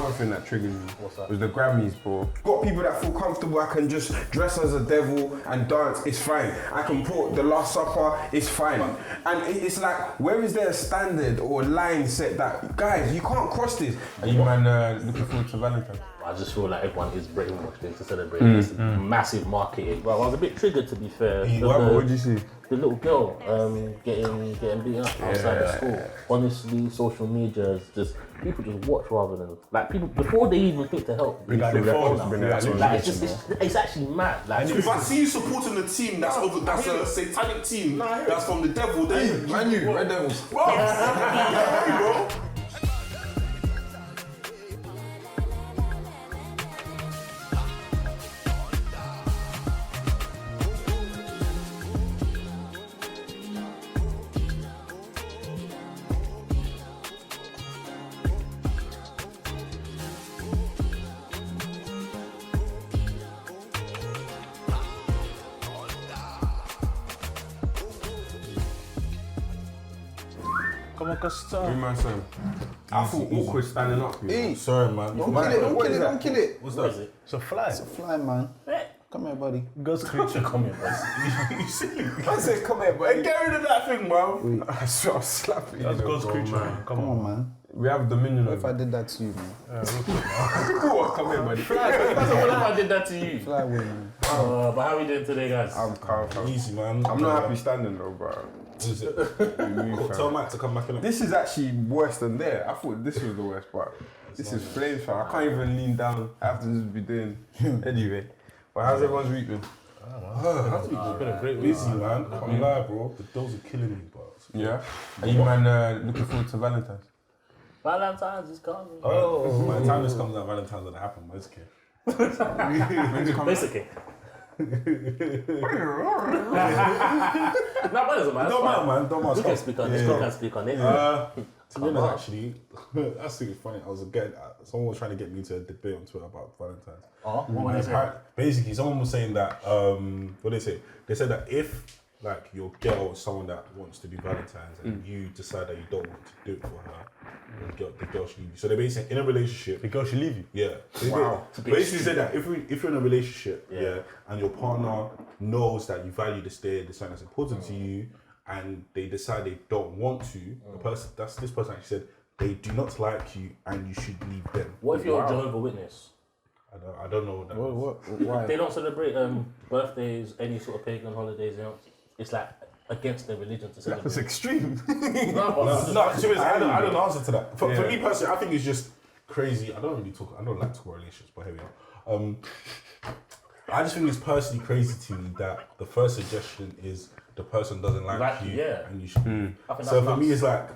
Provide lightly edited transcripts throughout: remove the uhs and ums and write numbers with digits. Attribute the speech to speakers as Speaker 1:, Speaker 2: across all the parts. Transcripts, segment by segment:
Speaker 1: another thing that triggered me.
Speaker 2: What's that?
Speaker 1: Was the Grammys, bro. Got people that feel comfortable. I can just dress as a devil and dance. It's fine. I can put the Last Supper. It's fine. And it's like, where is there a standard or line set that, guys, you can't cross this? Are you man looking forward to Valentine's?
Speaker 2: I just feel like everyone is brainwashed into celebrating this massive marketing. Bro, I was a bit triggered, to be fair.
Speaker 1: What did you see?
Speaker 2: The little girl getting beaten up outside of school. Honestly, social media is just, people just watch rather than, like, people, before they even think to help,
Speaker 3: Bring out their phones, bring out their
Speaker 2: like, it's actually mad. Like,
Speaker 4: If I see you supporting a team that's a satanic team, that's from the devil, then
Speaker 1: Man, you Red Devils.
Speaker 4: bro.
Speaker 3: Come on, Costa.
Speaker 1: Bring my son. I feel awkward standing up.
Speaker 5: Hey,
Speaker 3: Sorry, man.
Speaker 5: don't kill it, don't kill it.
Speaker 3: What's
Speaker 2: what
Speaker 3: that?
Speaker 2: is it?
Speaker 3: It's a fly.
Speaker 5: It's a fly, man. Come here, buddy.
Speaker 3: Ghost creature.
Speaker 2: Come here, boys.
Speaker 4: You silly.
Speaker 1: I said, come here, buddy.
Speaker 4: Get rid of that thing, bro.
Speaker 1: I swear I'll slap you.
Speaker 3: That's Ghost creature, man. Come
Speaker 5: Come
Speaker 3: on.
Speaker 5: on, man.
Speaker 1: We have dominion
Speaker 5: What if I
Speaker 1: over.
Speaker 5: did that to you, man?
Speaker 1: What? Come here, buddy.
Speaker 2: What if I did that to you?
Speaker 5: Fly away, man.
Speaker 2: But how are we doing today, guys?
Speaker 1: I'm calm.
Speaker 3: Easy, man.
Speaker 1: I'm not happy standing though, bro.
Speaker 3: Is it? Tell Matt to come back in.
Speaker 1: This is actually worse than there. I thought this was the worst part. This is flames, fam. I can't even lean down. I have to just be doing anyway. But how's everyone's week been?
Speaker 3: It's been a great week. Easy, man. Can't lie, bro. The dolls are killing me, but.
Speaker 1: Yeah. Are you man looking forward to Valentine's?
Speaker 2: Valentines is coming.
Speaker 3: Oh, by the time this comes out, Valentine's gonna happen, but it's okay.
Speaker 1: When's it coming?
Speaker 2: Basically. No, but it doesn't matter.
Speaker 3: Don't matter, man. Don't matter.
Speaker 2: We can speak on this. We can speak on it.
Speaker 3: To be honest, actually, that's super funny. Someone was trying to get me to a debate on Twitter about Valentine's.
Speaker 2: Oh, what
Speaker 3: And
Speaker 2: was it?
Speaker 3: basically, someone was saying that, what did they say? They said that if, like, your girl is someone that wants to do Valentine's and you decide that you don't want to do it for her, the girl should leave you. So they're basically saying, in a relationship,
Speaker 6: The girl should leave you.
Speaker 3: yeah. So
Speaker 1: Wow.
Speaker 3: they basically said that if you're in a relationship, and your partner knows that you value this day, this something that's important to you, and they decide they don't want to, this person actually said they do not like you and you should leave them.
Speaker 2: What if you're a Jehovah's Witness?
Speaker 3: I don't know what that is.
Speaker 5: Why?
Speaker 2: They don't celebrate birthdays, any sort of pagan holidays. You know, it's like against their religion to celebrate.
Speaker 1: That's extreme.
Speaker 2: No, but
Speaker 3: No, to be honest, I don't answer to that. For me personally, I think it's just crazy. I don't like to talk about relations, but here we are. I just think it's personally crazy to me that the first suggestion is the person doesn't like you, and you should.
Speaker 2: I think
Speaker 3: So
Speaker 2: that's
Speaker 3: for me,
Speaker 2: nuts.
Speaker 3: it's like,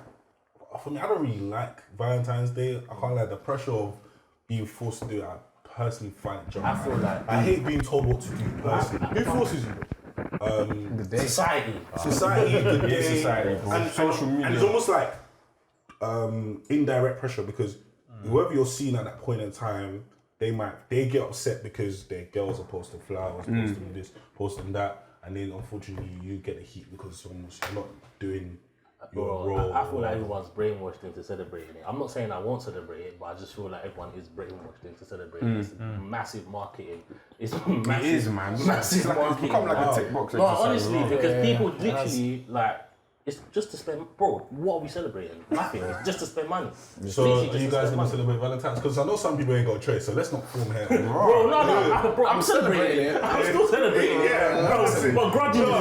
Speaker 3: for me, I don't really like Valentine's Day. I can't like the pressure of being forced to do it. I personally find it jarring.
Speaker 2: I feel like
Speaker 3: I hate being told what to do personally.
Speaker 4: Who forces you?
Speaker 5: The day.
Speaker 2: society.
Speaker 3: Society, the day,
Speaker 1: society, bro.
Speaker 3: and
Speaker 1: Social media.
Speaker 3: and it's almost like indirect pressure because whoever you're seeing at that point in time, they get upset because their girls are posting flowers, posting this, posting that, and then unfortunately you get the heat because it's almost you're not doing your role.
Speaker 2: I feel like everyone's brainwashed into celebrating it. I'm not saying I won't celebrate it, but I just feel like everyone is brainwashed into celebrating this massive marketing. It's massive,
Speaker 1: It is, man.
Speaker 2: massive
Speaker 1: It's
Speaker 2: marketing.
Speaker 1: become like a tick box
Speaker 2: No,
Speaker 1: exercise
Speaker 2: honestly,
Speaker 1: as well.
Speaker 2: because people literally like. It's just to spend, bro. What are we celebrating? Nothing. It's just to spend money.
Speaker 3: So
Speaker 2: Literally
Speaker 3: are
Speaker 2: just
Speaker 3: you
Speaker 2: to
Speaker 3: guys
Speaker 2: spend
Speaker 3: going to
Speaker 2: money.
Speaker 3: celebrate Valentine's? Because I know some people ain't got a choice, so let's not form here.
Speaker 2: Bro, no, I'm celebrating it. I'm still celebrating it. But grudgingly.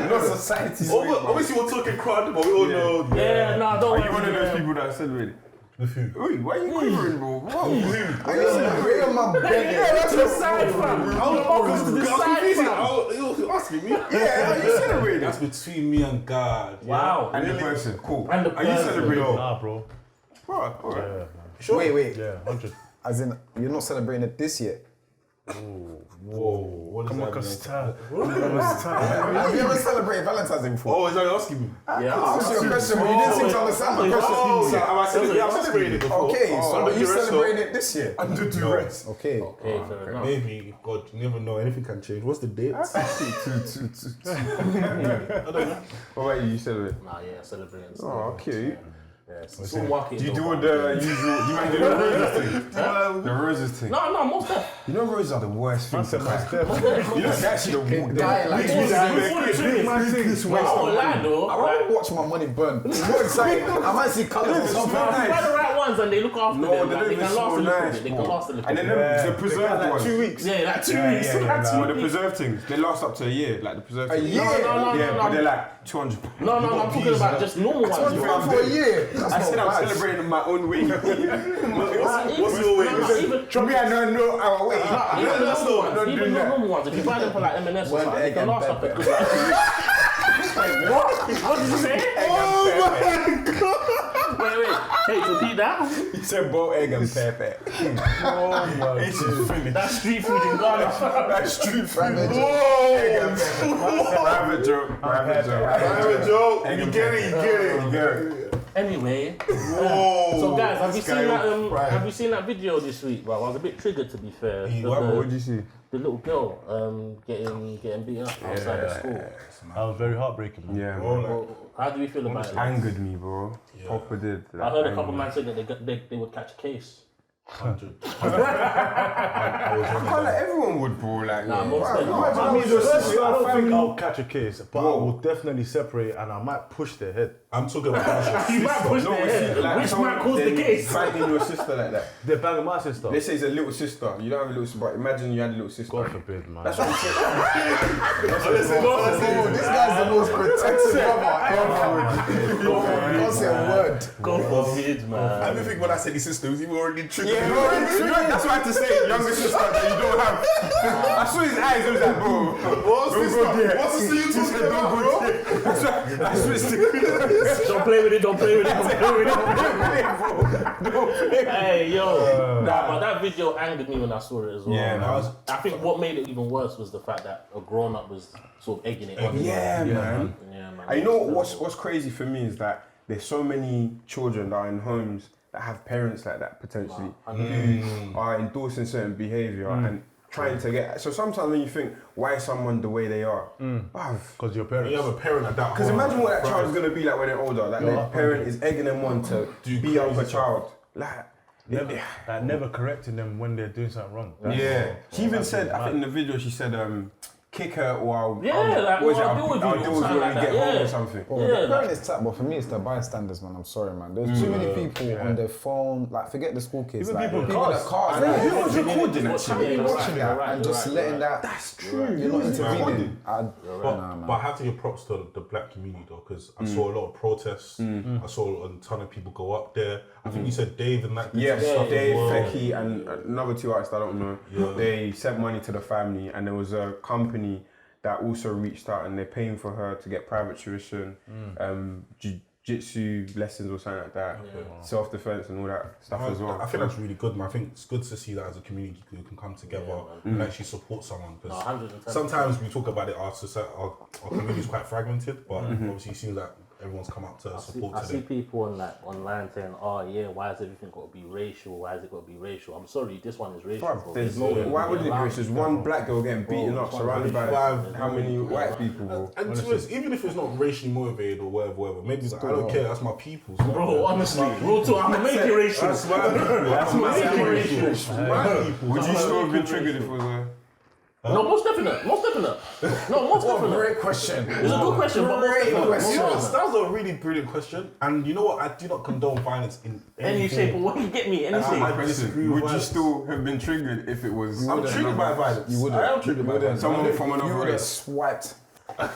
Speaker 1: Not society.
Speaker 4: Obviously, we're talking crowd, but we all know.
Speaker 2: Yeah, no, don't
Speaker 1: Are
Speaker 2: worry.
Speaker 1: you one of those people that celebrate it?
Speaker 3: With who?
Speaker 1: Wait, why are you quivering, bro? Whoa.
Speaker 5: Are you celebrating my birthday?
Speaker 2: That's the side, fam. I'm focused to the side, fam.
Speaker 4: You're asking me?
Speaker 1: Yeah, are you celebrating?
Speaker 3: That's between me and God.
Speaker 2: Wow.
Speaker 1: And the person, cool.
Speaker 2: And the
Speaker 1: Are you
Speaker 2: person.
Speaker 1: celebrating?
Speaker 6: Nah, bro.
Speaker 1: Alright, alright.
Speaker 6: Yeah, man.
Speaker 3: Sure.
Speaker 5: Wait.
Speaker 6: Yeah, 100.
Speaker 5: As in, you're not celebrating it this year?
Speaker 3: Whoa. What does
Speaker 6: Come on,
Speaker 3: that mean?
Speaker 6: Costa.
Speaker 5: Have you ever celebrated Valentine's Day before?
Speaker 4: Oh, is that what you're asking me?
Speaker 5: I
Speaker 2: Yeah.
Speaker 5: asked you a question, but you didn't seem to understand my question.
Speaker 4: Oh, so I've celebrated it before.
Speaker 5: Okay, so
Speaker 4: under
Speaker 5: are you
Speaker 4: duress,
Speaker 5: celebrating it this year?
Speaker 1: Under duress.
Speaker 5: Okay.
Speaker 2: Okay, fair enough.
Speaker 3: Maybe, God, you never know. Anything can change. What's the date?
Speaker 1: I don't know. What about you? You celebrate?
Speaker 2: Nah, yeah, celebrating.
Speaker 1: Oh, cute.
Speaker 2: It's all marketing.
Speaker 1: Do you do all the usual? Do you mind doing the roses thing? The roses thing.
Speaker 2: No, most of
Speaker 1: You know roses are the worst thing to buy.
Speaker 2: them.
Speaker 1: You know, that's actually the worst.
Speaker 2: I won't lie though.
Speaker 5: I rather watch my money burn. It's more exciting. I might see colours or something.
Speaker 2: If you buy the right ones and they look after them,
Speaker 1: they
Speaker 2: like,
Speaker 1: don't
Speaker 2: they
Speaker 1: even
Speaker 2: can last a
Speaker 1: smell
Speaker 2: little
Speaker 1: nice,
Speaker 2: bit. They
Speaker 1: bro.
Speaker 2: can last a little
Speaker 1: And
Speaker 2: bit.
Speaker 1: then the preserved ones.
Speaker 5: 2 weeks.
Speaker 2: Yeah, like 2 weeks.
Speaker 1: But the preserved things, they last up to a year. Like the preserved things.
Speaker 5: year?
Speaker 1: Yeah, but they're like 200.
Speaker 2: No, I'm talking about just normal ones.
Speaker 5: What's wrong for a year? That's
Speaker 1: I said
Speaker 5: not
Speaker 1: I'm
Speaker 5: bad.
Speaker 1: celebrating in my own way.
Speaker 4: What's your way?
Speaker 1: Me, I don't know our way.
Speaker 2: Even the normal ones, if you buy them for like M&S or something, they can last up a good like 2 weeks. What? What did you say? Wait. Hey, repeat that.
Speaker 1: He said boiled egg and pepper.
Speaker 2: That's street food in Ghana.
Speaker 1: That's street food.
Speaker 5: Private joke.
Speaker 1: Private joke.
Speaker 4: You get it.
Speaker 2: Anyway, so guys, have you seen that video this week? Well, I was a bit triggered to be fair.
Speaker 1: What did you see?
Speaker 2: The little girl getting beat up outside the school.
Speaker 3: That was very heartbreaking, man.
Speaker 1: Yeah,
Speaker 2: Well, how do we feel about it?
Speaker 1: angered me, bro. Proper did.
Speaker 2: I heard a couple man said that they would catch a case.
Speaker 3: 100.
Speaker 1: I can't let everyone would, bro. Like,
Speaker 2: Nah, most
Speaker 3: I don't think I'll catch a case, but I will definitely separate and I might push their head.
Speaker 4: I'm talking about
Speaker 2: You might push their head. Which man caused the case?
Speaker 1: Fighting your sister like that.
Speaker 3: They're banging my sister.
Speaker 1: They say it's a little sister. You don't have a little sister, but imagine you had a little sister.
Speaker 3: God forbid, man.
Speaker 1: That's what I'm saying.
Speaker 5: This guy's the most protective brother ever. Don't say a word.
Speaker 2: God forbid, man.
Speaker 4: I don't think when I said his sister, he was already triggered.
Speaker 1: Yeah, no, that's what I had to say. Younger sister that you don't have. I saw his eyes. I was like, bro.
Speaker 4: What's
Speaker 1: Don't go there.
Speaker 4: What's this you
Speaker 1: He said,
Speaker 4: talking
Speaker 1: don't
Speaker 4: about,
Speaker 1: go
Speaker 4: bro?
Speaker 1: there. I switched to
Speaker 2: Don't play with it. Hey, yo. But that video angered me when I saw it as well.
Speaker 1: Yeah,
Speaker 2: I think what made it even worse was the fact that a grown-up was sort of egging it on.
Speaker 1: Yeah, man.
Speaker 2: Yeah, man.
Speaker 1: And you know what's crazy for me is that there's so many children that are in homes that have parents like that potentially who are endorsing certain behaviour and trying to get. So sometimes when you think, why is someone the way they are?
Speaker 3: Because your parents.
Speaker 4: You have a parent like that.
Speaker 1: Because imagine what that child's gonna be like when they're older. Like their parent is egging them on to beat up a child. Like,
Speaker 3: Never correcting them when they're doing something wrong.
Speaker 1: She even said, I think in the video she said, kick her or I'll deal with you
Speaker 2: or
Speaker 1: when
Speaker 2: something
Speaker 1: we
Speaker 2: like
Speaker 1: get
Speaker 2: that.
Speaker 1: home or something.
Speaker 5: The parent is tap, but for me it's the bystanders, man. I'm sorry, man. There's too many people on their phone. Like, forget the school kids.
Speaker 3: Even
Speaker 5: like,
Speaker 3: people in
Speaker 5: in
Speaker 3: cars.
Speaker 5: the cars.
Speaker 1: Everyone's recording actually.
Speaker 2: Yeah,
Speaker 5: Watching that and just letting that.
Speaker 1: That's true.
Speaker 5: You're not intervening.
Speaker 4: But I have to give props to the black community though, because I saw a lot of protests. I saw a ton of people go up there. I think you said Dave and that.
Speaker 1: Yes,
Speaker 4: stuff
Speaker 1: Dave,
Speaker 4: as well.
Speaker 1: Fecky, and another two artists I don't know. They sent money to the family, and there was a company that also reached out, and they're paying for her to get private tuition, jiu-jitsu lessons or something like that, self-defense and all that stuff as well.
Speaker 4: I think that's really good, man. I think it's good to see that as a community who can come together and actually support someone. Because
Speaker 2: 110%.
Speaker 4: sometimes we talk about it, our community is quite fragmented, but obviously it seems like everyone's come up to support
Speaker 2: I see
Speaker 4: today.
Speaker 2: people online saying, "Oh yeah, why has everything got to be racial? Why has it got to be racial?" I'm sorry, this one is racial.
Speaker 1: Bruv,
Speaker 2: Bro.
Speaker 1: there's
Speaker 2: no
Speaker 1: why wouldn't it be racist? There's one black girl getting beaten up, surrounded by how many white people, bro?
Speaker 4: And to us, even if it's not racially motivated or whatever, maybe it's like, I don't care, that's my people. So
Speaker 2: Bro, honestly, real talk, I'm gonna make it racial.
Speaker 4: That's my people.
Speaker 2: That's my racial.
Speaker 4: My people.
Speaker 1: Would you still have been triggered if it was a...
Speaker 2: No, most definite. No, most definite.
Speaker 5: Great question.
Speaker 2: It's a good question, but most
Speaker 5: Great
Speaker 2: definite.
Speaker 5: question.
Speaker 4: You know, that was a really brilliant question. And you know what? I do not condone violence in
Speaker 2: Any shape or what you get me, any shape.
Speaker 1: Listen, would you still have been triggered if it was...
Speaker 4: I'm triggered by violence.
Speaker 5: You wouldn't.
Speaker 4: I am triggered by violence.
Speaker 1: Someone from
Speaker 5: You
Speaker 1: another
Speaker 5: would have
Speaker 1: race.
Speaker 5: swiped.
Speaker 2: I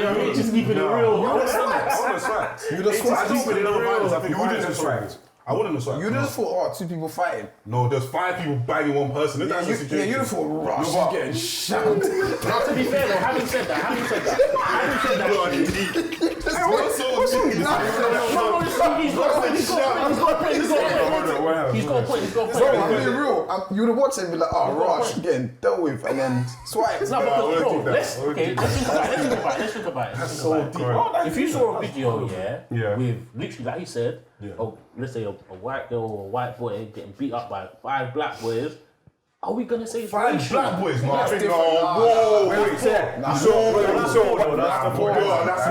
Speaker 2: don't just keeping it real.
Speaker 4: I would have swiped.
Speaker 5: You'd have
Speaker 4: I
Speaker 5: swiped.
Speaker 4: just with no violence. I think
Speaker 1: You wouldn't
Speaker 4: violence
Speaker 1: have
Speaker 4: is wrong.
Speaker 1: swiped.
Speaker 4: I wouldn't have swiped.
Speaker 5: You'd have thought, two people fighting.
Speaker 4: No, there's 5 people banging one person. If that's the situation.
Speaker 5: You'd have thought, Rush,
Speaker 4: No, but-
Speaker 5: getting shoved.
Speaker 2: Now, to be fair though, having said that, he's got a point.
Speaker 5: Bro, I'm being real. You would have watched it and be like, Rush, getting dealt with, and then swipe.
Speaker 2: No, because bro, let's think about it. If you saw a video, with literally, like you said, let's say a white girl or a white boy getting beat up by 5 black boys, Are we gonna say it's
Speaker 3: Find
Speaker 2: racial?
Speaker 3: black boys, man.
Speaker 5: That's
Speaker 3: I think,
Speaker 5: different.
Speaker 3: whoa,
Speaker 1: Wait, say.
Speaker 3: that's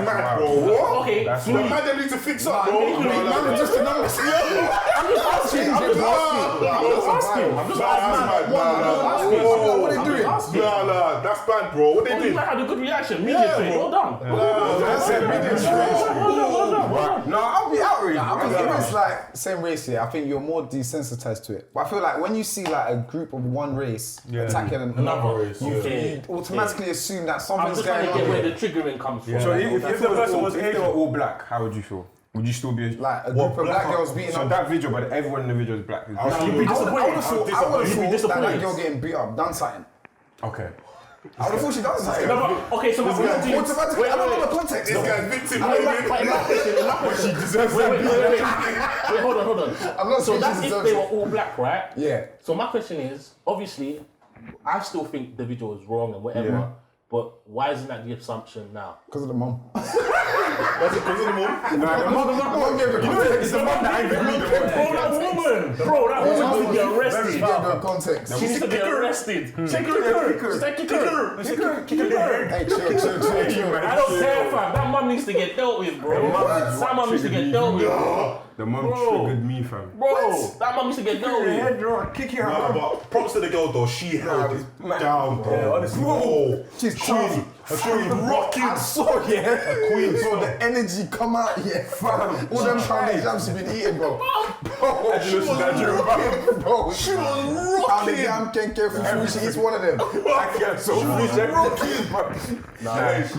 Speaker 3: mad, bro. What?
Speaker 2: Okay,
Speaker 1: That's
Speaker 3: The man them need to fix up, bro.
Speaker 5: Man, just a number.
Speaker 2: I'm just asking.
Speaker 5: What are they doing?
Speaker 3: Nah, that's bad, bro. What they
Speaker 2: You
Speaker 3: doing?
Speaker 2: might have a good reaction. Media trade. Well done.
Speaker 5: That's it, media trade.
Speaker 1: No, I'll be outraged.
Speaker 5: I think if it's like same race here, I think you're more desensitized to it. But I feel like when you see like a group of one race attacking another
Speaker 3: race,
Speaker 5: you automatically assume that
Speaker 2: I'm
Speaker 5: something's
Speaker 2: just trying
Speaker 5: going
Speaker 2: to get
Speaker 5: on.
Speaker 2: where the triggering comes from.
Speaker 1: So if the person was, if they were all black, how would you feel? Would you still be
Speaker 5: Like a group of black girls beating
Speaker 1: so
Speaker 5: up.
Speaker 1: that video, but everyone in the video is black?
Speaker 2: You'd be
Speaker 5: I would have
Speaker 2: disappointed.
Speaker 5: thought
Speaker 2: You'd be
Speaker 5: that
Speaker 2: disappointed.
Speaker 5: girl getting beat up done something.
Speaker 1: Okay.
Speaker 5: I would have thought she done something.
Speaker 2: No, but, okay, so my question to you.
Speaker 5: Automatically, I don't know the context.
Speaker 3: This guy's victim.
Speaker 2: She deserves Wait, hold on.
Speaker 5: I'm not
Speaker 2: So
Speaker 5: saying
Speaker 2: that's
Speaker 5: she
Speaker 2: if
Speaker 5: deserves
Speaker 2: they
Speaker 5: it.
Speaker 2: were all black, right?
Speaker 5: Yeah.
Speaker 2: So my question is, obviously, I still think the video is wrong and whatever,
Speaker 1: Yeah.
Speaker 2: but why isn't that the assumption now?
Speaker 5: Because of the mum.
Speaker 3: That's because of the mom.
Speaker 5: The mum gave the context.
Speaker 1: It's the mom that I agree with.
Speaker 2: Bro, that woman needs to be
Speaker 5: Very
Speaker 2: arrested.
Speaker 5: gave the context.
Speaker 2: She needs to be arrested. Kick her.
Speaker 5: Hey, chill.
Speaker 2: I don't care, fam. That mum needs to get dealt with, bro. That mum needs to get dealt with, bro.
Speaker 1: The mum
Speaker 2: Bro.
Speaker 1: triggered me, fam.
Speaker 2: Bro, that mum needs to get dealt with.
Speaker 1: Kick your
Speaker 3: Nah, but props to the girl though. She held it down, bro.
Speaker 1: Yeah, honestly.
Speaker 3: Whoa.
Speaker 5: She's tough.
Speaker 3: She rocking.
Speaker 5: I saw, a queen. Bro, the energy come out, fam. All them pounding jams she's been eating, bro. She was rocking, bro. She was rocking. Jam can't care for food. She eats one of them.
Speaker 1: I can't so rocking.
Speaker 3: That's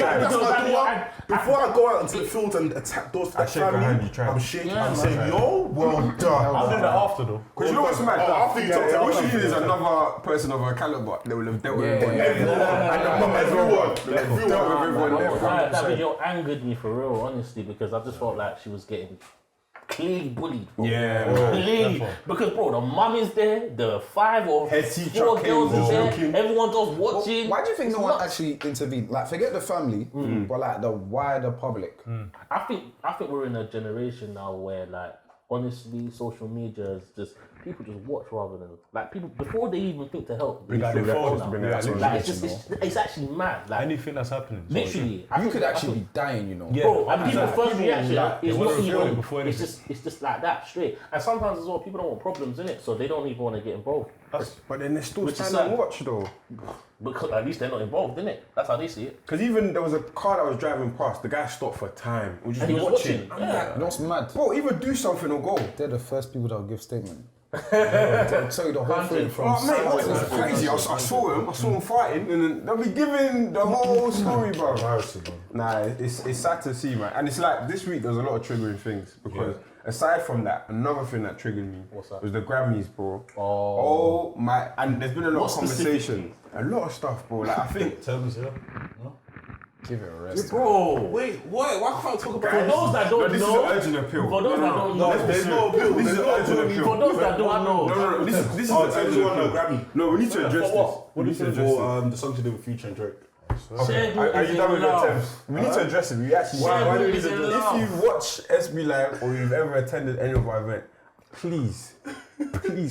Speaker 3: my door. Before I go out into the field and attack those that
Speaker 1: shake her
Speaker 3: family,
Speaker 1: hand, you try.
Speaker 3: I'm shaking.
Speaker 2: Yeah,
Speaker 3: I'm
Speaker 2: man.
Speaker 3: saying, yo, well done.
Speaker 4: I'll do that after though.
Speaker 1: Because you know what's mad?
Speaker 3: After you talk to
Speaker 1: What
Speaker 3: them,
Speaker 1: she is another person of her caliber. They will have dealt with everyone.
Speaker 3: everyone.
Speaker 1: And the mum as well. They would have dealt with everyone there.
Speaker 2: That video angered me for real, honestly, because I just felt like she was getting clearly bullied. Bro.
Speaker 1: Yeah.
Speaker 2: Clearly. Because, bro, the mum is there, the 5 or
Speaker 1: Head teacher
Speaker 2: 4
Speaker 1: came
Speaker 2: girls is there,
Speaker 1: walking.
Speaker 2: everyone just watching.
Speaker 5: Why do you think
Speaker 2: It's
Speaker 5: no one
Speaker 2: nuts.
Speaker 5: actually intervened? Like, forget the family, but like the wider public.
Speaker 2: I think we're in a generation now where, like, honestly, social media is just people just watch rather than like people before they even think to help. They
Speaker 4: Like,
Speaker 2: just
Speaker 4: they
Speaker 2: react
Speaker 4: phone
Speaker 2: now.
Speaker 4: bring it out.
Speaker 2: Like, it's actually mad. Like,
Speaker 4: Anything that's happening.
Speaker 2: literally,
Speaker 5: You could actually be dying, you know.
Speaker 2: bro, and people's first reaction
Speaker 4: they
Speaker 2: is
Speaker 4: wanna
Speaker 2: not
Speaker 4: reveal it
Speaker 2: even.
Speaker 4: before
Speaker 2: It's just like that straight. And sometimes as well, people don't want problems in it, so they don't even want to get involved.
Speaker 1: But then they still
Speaker 2: Which is
Speaker 1: stand and
Speaker 2: sad.
Speaker 1: watch though.
Speaker 2: Because at least they're not involved in it. That's how they see it.
Speaker 1: Because even there was a car that was driving past, the guy stopped for time. We just
Speaker 2: And he was watching.
Speaker 1: I'm
Speaker 2: Yeah.
Speaker 1: like,
Speaker 5: You know what's mad?
Speaker 1: bro, either do something or go.
Speaker 5: They're the first people that will give statement. They'll tell you the whole thing from
Speaker 1: Oh mate,
Speaker 5: start to
Speaker 1: it's
Speaker 5: finish.
Speaker 1: crazy. I saw him fighting, and then they'll be giving the whole story, bro. Nah, it's sad to see, man. And it's like this week there was a lot of triggering things because aside from that, another thing that triggered me was the Grammys, bro. Oh my! And there's been a lot
Speaker 2: What
Speaker 1: of conversation, a lot of stuff, bro. Like I think.
Speaker 4: Terms, yeah.
Speaker 5: Give it a rest.
Speaker 2: Bro,
Speaker 3: Wait, what? Why can't I talk about
Speaker 2: for those that don't
Speaker 1: This is
Speaker 2: know,
Speaker 1: an urgent appeal.
Speaker 2: for those that don't
Speaker 1: No,
Speaker 2: know,
Speaker 1: there's no appeal. This is an urgent appeal.
Speaker 2: for those that don't know,
Speaker 1: No. This is
Speaker 3: Oh,
Speaker 1: an
Speaker 3: tell
Speaker 1: urgent
Speaker 3: you what, no,
Speaker 1: appeal.
Speaker 3: Grammy.
Speaker 1: No, we need to address
Speaker 2: For what?
Speaker 1: this.
Speaker 3: What do you
Speaker 1: We need
Speaker 3: think
Speaker 1: to address
Speaker 3: for
Speaker 1: this.
Speaker 3: the song to do with Future and Drake?
Speaker 2: Schedule
Speaker 1: Are
Speaker 2: is
Speaker 1: you done
Speaker 2: in
Speaker 1: with your
Speaker 2: love.
Speaker 1: attempts? We need to address it. We actually.
Speaker 2: Why do we
Speaker 1: If
Speaker 2: need to address it?
Speaker 1: you watch SB Live or you've ever attended any of our event, please,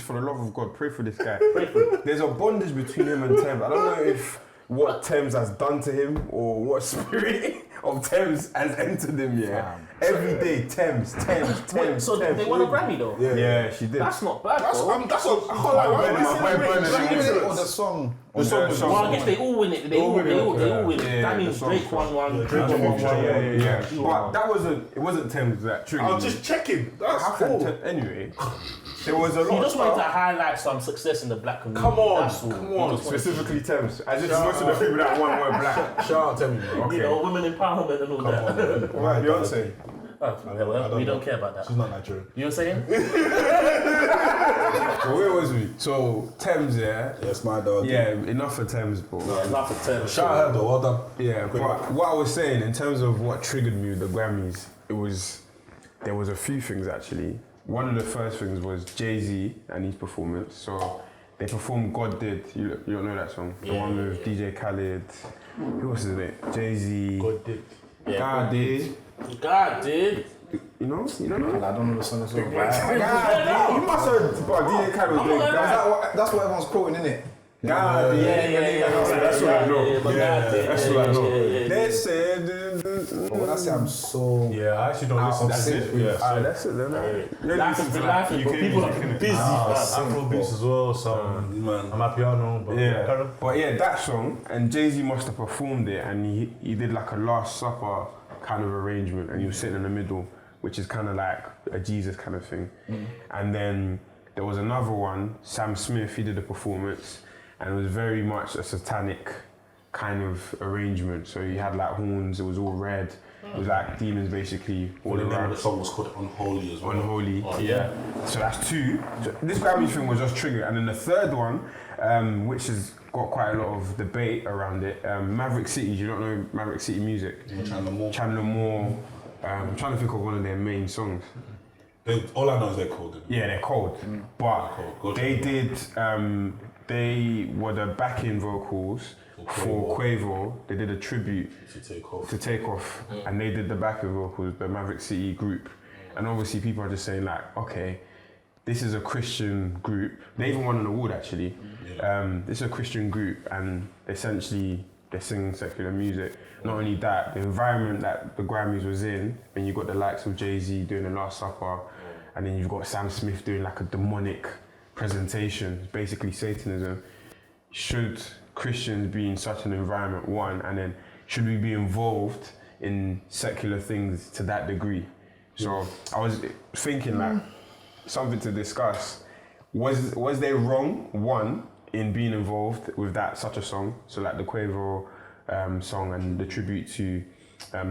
Speaker 1: for the love of God, pray for this guy.
Speaker 2: Pray for him.
Speaker 1: There's a bondage between him and Thames. I don't know if what Thames has done to him or what spirit of Thames has entered him. Yeah, every day Thames.
Speaker 2: So they won a Grammy though.
Speaker 1: Yeah, she did.
Speaker 2: That's not bad,
Speaker 3: That's
Speaker 2: bro.
Speaker 3: I can't lie. Why am I
Speaker 1: My
Speaker 3: celebrating?
Speaker 1: brother-
Speaker 3: Like,
Speaker 5: Win it or
Speaker 3: it's-
Speaker 5: the song?
Speaker 1: The song was
Speaker 2: Well, I guess they all win it. They all win it.
Speaker 1: Yeah,
Speaker 2: That
Speaker 1: the
Speaker 2: means
Speaker 1: song.
Speaker 2: Drake won one.
Speaker 3: Drake
Speaker 2: Future
Speaker 3: won one,
Speaker 1: Yeah.
Speaker 2: She
Speaker 1: But
Speaker 2: won
Speaker 1: that wasn't. It wasn't Thames that triggered
Speaker 3: I was
Speaker 1: me.
Speaker 3: just checking. That's
Speaker 1: How can
Speaker 3: cool.
Speaker 1: anyway? There was a
Speaker 2: He
Speaker 1: lot of
Speaker 2: just wanted to
Speaker 1: stuff.
Speaker 2: highlight some success in the black community.
Speaker 3: Come on,
Speaker 2: That's all.
Speaker 3: come
Speaker 2: He
Speaker 3: on.
Speaker 2: just wanted to-
Speaker 1: Specifically Thames. As if most of the people that won were black.
Speaker 3: Shout out to me, bro.
Speaker 2: You know, women empowerment and all that.
Speaker 1: Right, Beyonce.
Speaker 2: Oh, well, we don't care about that.
Speaker 3: She's not Nigerian.
Speaker 2: You know what I'm saying?
Speaker 1: So where was we? So Thames, yeah.
Speaker 3: Yes, my dog.
Speaker 1: Yeah, enough for Thames, bro.
Speaker 2: Enough of terms.
Speaker 3: Shout out her though. Well done.
Speaker 1: Yeah, but what I was saying in terms of what triggered me with the Grammys, there was a few things actually. One of the first things was JayZ and his performance. So they performed God Did. You don't know that song? The one with DJ Khaled. Who was his name? JayZ.
Speaker 3: God did.
Speaker 1: God Did.
Speaker 2: God did.
Speaker 1: You know? You don't know?
Speaker 5: I don't know the song as well.
Speaker 1: God, you must have. Bro, DJ Khaled was doing that.
Speaker 5: That's what everyone's quoting, innit?
Speaker 1: God, that's what I know. That's what I know.
Speaker 2: Yeah.
Speaker 1: They said.
Speaker 5: But when I say I'm so
Speaker 3: Yeah, I actually don't listen. That's it. Yeah.
Speaker 1: Alright, that's it then.
Speaker 2: Life is but people are busy.
Speaker 3: Afro beats as well, so man, I'm at piano, but
Speaker 1: Yeah, but yeah, that song, and JayZ must have performed it, and he did like a Last Supper kind of arrangement, and he was sitting in the middle, which is kind of like a Jesus kind of thing. And then there was another one, Sam Smith, he did a performance, and it was very much a satanic kind of arrangement. So he had like horns, it was all red, it was like demons basically all
Speaker 4: The name of
Speaker 1: around.
Speaker 4: the song was called Unholy as well.
Speaker 1: Unholy, yeah. So that's two. So this Grammy thing was just triggered, and then the third one, which has got quite a lot of debate around it. Maverick City. You don't know Maverick City music? Chandler Moore. I'm trying to think of one of their main songs.
Speaker 4: All I know is they're cold.
Speaker 1: Yeah, they're cold, but
Speaker 4: Cold.
Speaker 1: they did. They were the backing vocals for Quavo. They did a tribute to Take Off, and they did the backing vocals, the Maverick City group. And obviously, people are just saying like, okay, this is a Christian group. They even won an award actually. This is a Christian group, and essentially they're singing secular music. Not only that, the environment that the Grammys was in, and you've got the likes of JayZ doing the Last Supper, and then you've got Sam Smith doing like a demonic presentation, basically Satanism. Should Christians be in such an environment, one, and then should we be involved in secular things to that degree? So I was thinking like something to discuss. Was they wrong, one, in being involved with that such a song? So like the Quavo song and the tribute to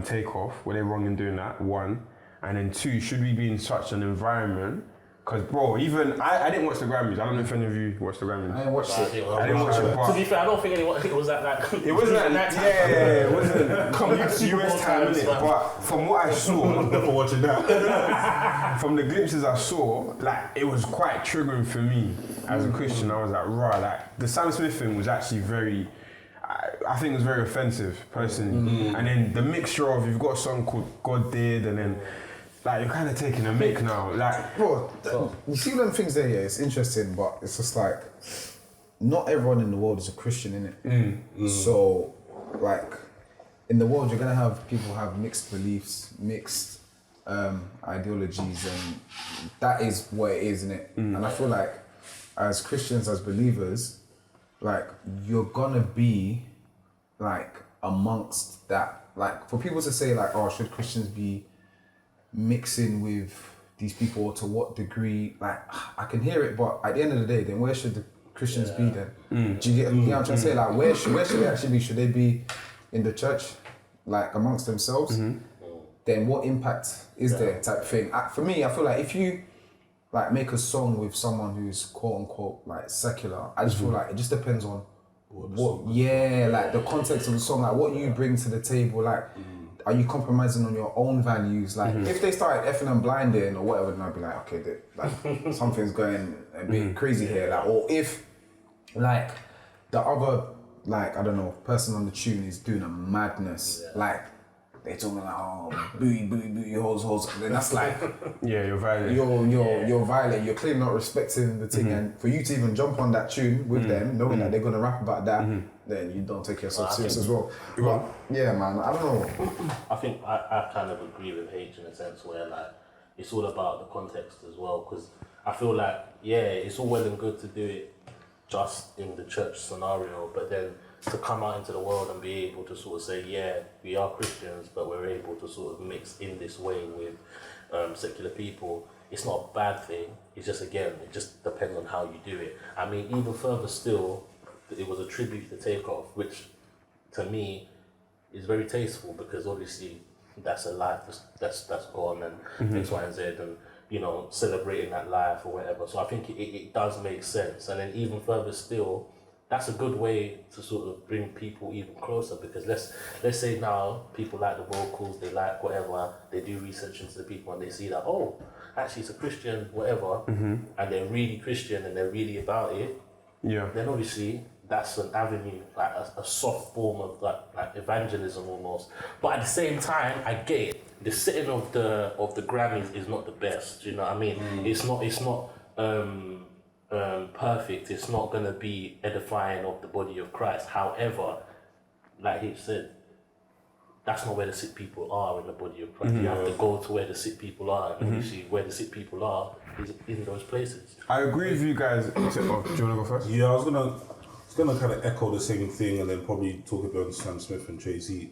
Speaker 1: Take Off, were they wrong in doing that? One. And then two, should we be in such an environment? Because bro, even I didn't watch the Grammys. I don't know if any of you watched the Grammys.
Speaker 5: I didn't watch it.
Speaker 1: I didn't watch it, but
Speaker 2: To be fair, I don't think anyone. It was that.
Speaker 1: it wasn't that time. Yeah, it wasn't US time, innit? But from what I saw,
Speaker 4: Never watching that.
Speaker 1: from the glimpses I saw, like it was quite triggering for me as a Christian. I was like, right, like the Sam Smith thing was actually very. I think it was very offensive, personally. And then the mixture of you've got a song called God Did, and then like you're kind of taking a mick now, like.
Speaker 5: Bro, you see them things there, yeah, it's interesting, but it's just like, not everyone in the world is a Christian, innit? So, like, in the world, you're gonna have people have mixed beliefs, mixed ideologies, and that is what it is, innit? And I feel like, as Christians, as believers, like, you're gonna be, like, amongst that. Like, for people to say, like, oh, should Christians be mixing with these people, or to what degree? Like, I can hear it, but at the end of the day, then where should the Christians be then? Do you get, you know what I'm trying to say? Like, where should they actually be? Should they be in the church, like, amongst themselves? Then what impact is there, type thing? For me, I feel like if you, like, make a song with someone who's quote unquote like secular, I just feel like it just depends on what like the context of the song, like what you bring to the table, like are you compromising on your own values? Like if they started effing and blinding or whatever, then I'd be like, okay, like something's going a bit crazy here. Like, or if like the other, like, I don't know, person on the tune is doing a madness, like they're talking like, oh, booty, hoes, then that's like,
Speaker 1: Yeah, you're violent.
Speaker 5: you're violent. You're clearly not respecting the thing, and for you to even jump on that tune with them, knowing that they're gonna rap about that, then you don't take yourself serious as well. But yeah, man, I don't know.
Speaker 2: I think I kind of agree with H in a sense where like it's all about the context as well, because I feel like it's all well and good to do it just in the church scenario, but then to come out into the world and be able to sort of say, we are Christians, but we're able to sort of mix in this way with secular people, it's not a bad thing. It's just, again, it just depends on how you do it. I mean, even further still, it was a tribute to Take Off, which to me is very tasteful, because obviously that's a life that's gone, and X, Y, and Z, and you know, celebrating that life or whatever. So I think it does make sense. And then even further still, that's a good way to sort of bring people even closer, because let's say now people like the vocals, they like whatever, they do research into the people and they see that, oh, actually it's a Christian, whatever, and they're really Christian and they're really about it, then obviously that's an avenue, like a soft form of like evangelism almost. But at the same time, I get it. the setting of the Grammys is not the best. You know what I mean? It's not perfect. It's not gonna be edifying of the body of Christ. However, like he said, that's not where the sick people are in the body of Christ. You have to go to where the sick people are, and obviously where the sick people are is in those places.
Speaker 1: I agree with you guys. Do you want to go first?
Speaker 3: Yeah, I was gonna kind of echo the same thing and then probably talk about Sam Smith and JayZ.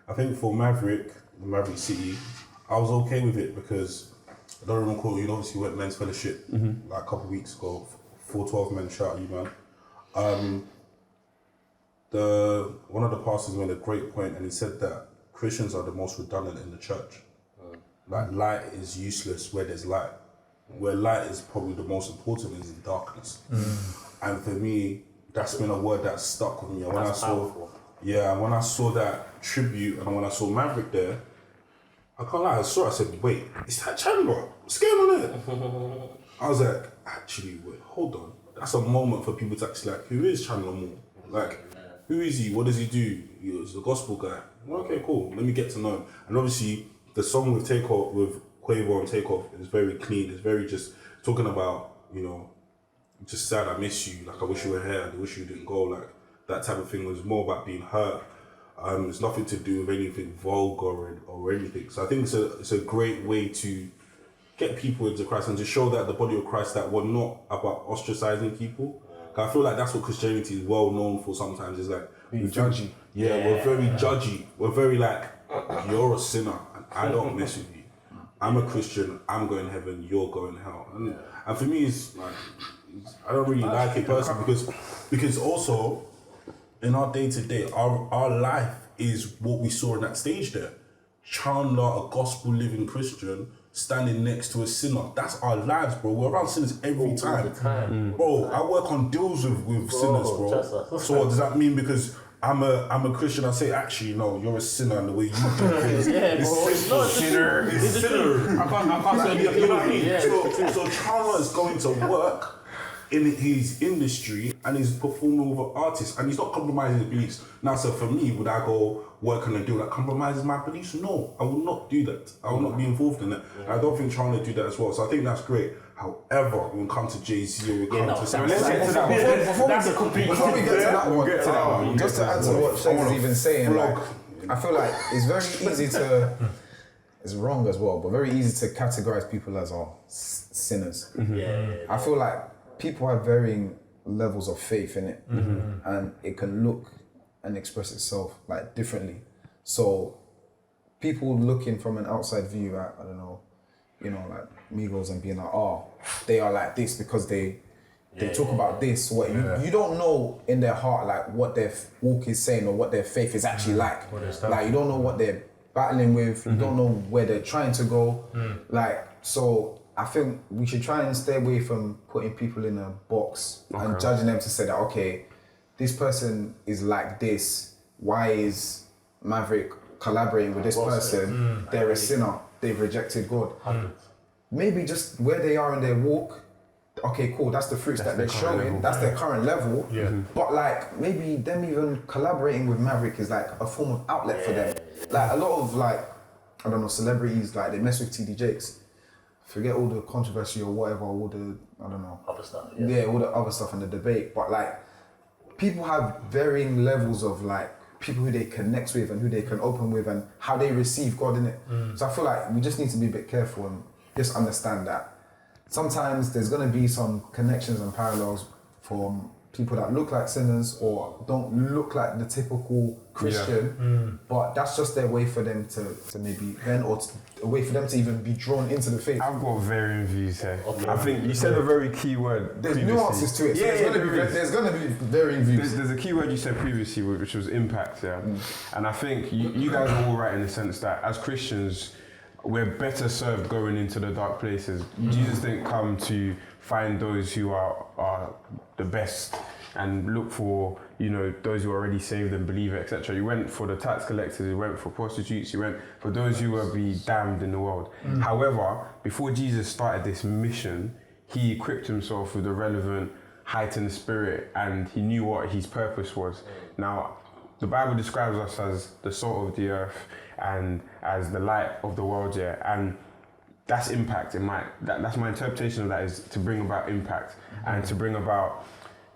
Speaker 3: I think for Maverick City, I was okay with it because I don't recall, you know, obviously went men's fellowship like a couple of weeks ago, 412 men, shout out you man. One of the pastors made a great point and he said that Christians are the most redundant in the church. Like light is useless where there's light. Where light is probably the most important is in darkness. And for me, that's been a word that stuck with me. And when when I saw that tribute and when I saw Maverick there, I can't lie, I said, wait, is that Chandler? What's going on there? I was like, actually, wait, hold on. That's a moment for people to actually like, who is Chandler Moore? Like, who is he? What does he do? He's a gospel guy. Okay, cool. Let me get to know him. And obviously, the song with Quavo and Takeoff is very clean. It's very just talking about, you know, just sad, I miss you. Like, I wish you were here. I wish you didn't go. Like, that type of thing was more about being hurt. It's nothing to do with anything vulgar or anything. So I think it's a great way to get people into Christ and to show that the body of Christ that we're not about ostracizing people. I feel like that's what Christianity is well known for sometimes, is like
Speaker 5: being judgy.
Speaker 3: Yeah, we're very judgy. We're very like, you're a sinner and I don't mess with you. I'm a Christian, I'm going heaven, you're going hell. And for me, it's like, I don't really like it personally because also in our day to day, our life is what we saw in that stage there. Chandler, a gospel living Christian, standing next to a sinner. That's our lives, bro. We're around sinners every time. Bro, I work on deals with sinners, bro. So what does that mean? Because I'm a Christian, I say, actually, no, you're a sinner in the way you do things. It's sinner. It's sinner. I can't say, you know what I mean? So Chandler is going to work in his industry and he's performing with an artist and he's not compromising his beliefs. Now, so for me, would I go work on a deal that compromises my beliefs? No, I will not do that. I will not be involved in that. I don't think Chandler do that as well. So I think that's great. However, when we come to JayZ or we come to Sam,
Speaker 1: let's get to that one.
Speaker 5: Before we get to that one, just to add to what Shay's even saying, like, I feel like it's very easy to, it's wrong as well, but very easy to categorize people as sinners. I feel like people have varying levels of faith in it, and it can look and express itself like differently. So people looking from an outside view at, I don't know, you know, like Migos and being like, oh, they are like this because they talk about this. What you don't know in their heart like what their walk is saying or what their faith is actually like. Like you don't know what they're battling with. You don't know where they're trying to go. Like, so I think we should try and stay away from putting people in a box and judging them to say that, okay, this person is like this. Why is Maverick collaborating with this person? They're a sinner. They've rejected God. Maybe just where they are in their walk, okay, cool, that's the fruits that they're showing, that's their current level. But like, maybe them even collaborating with Maverick is like a form of outlet for them. Like a lot of like, I don't know, celebrities, like they mess with TD Jakes. Forget all the controversy or whatever, all the, I don't know.
Speaker 2: Other stuff.
Speaker 5: Yeah, all the other stuff in the debate. But like, people have varying levels of like, people who they connect with and who they can open with and how they receive God in it. So I feel like we just need to be a bit careful and just understand that sometimes there's going to be some connections and parallels from people that look like sinners or don't look like the typical Christian, but that's just their way for them to maybe vent or a way for them to even be drawn into the faith.
Speaker 1: I've got varying views here. I think you said a very key word.
Speaker 5: There's
Speaker 1: previously.
Speaker 5: nuances to it. So there's going to be varying views.
Speaker 1: There's a key word you said previously, which was impact, And I think you guys are all right in the sense that as Christians, we're better served going into the dark places. Jesus didn't come to find those who are the best and look for, you know, those who are already saved and believe it, etc. He went for the tax collectors, he went for prostitutes, he went for those who will be damned in the world. However, before Jesus started this mission, he equipped himself with the relevant heightened spirit and he knew what his purpose was. Now, the Bible describes us as the salt of the earth and as the light of the world, yeah, and that's impact. That's my interpretation of that, is to bring about impact and to bring about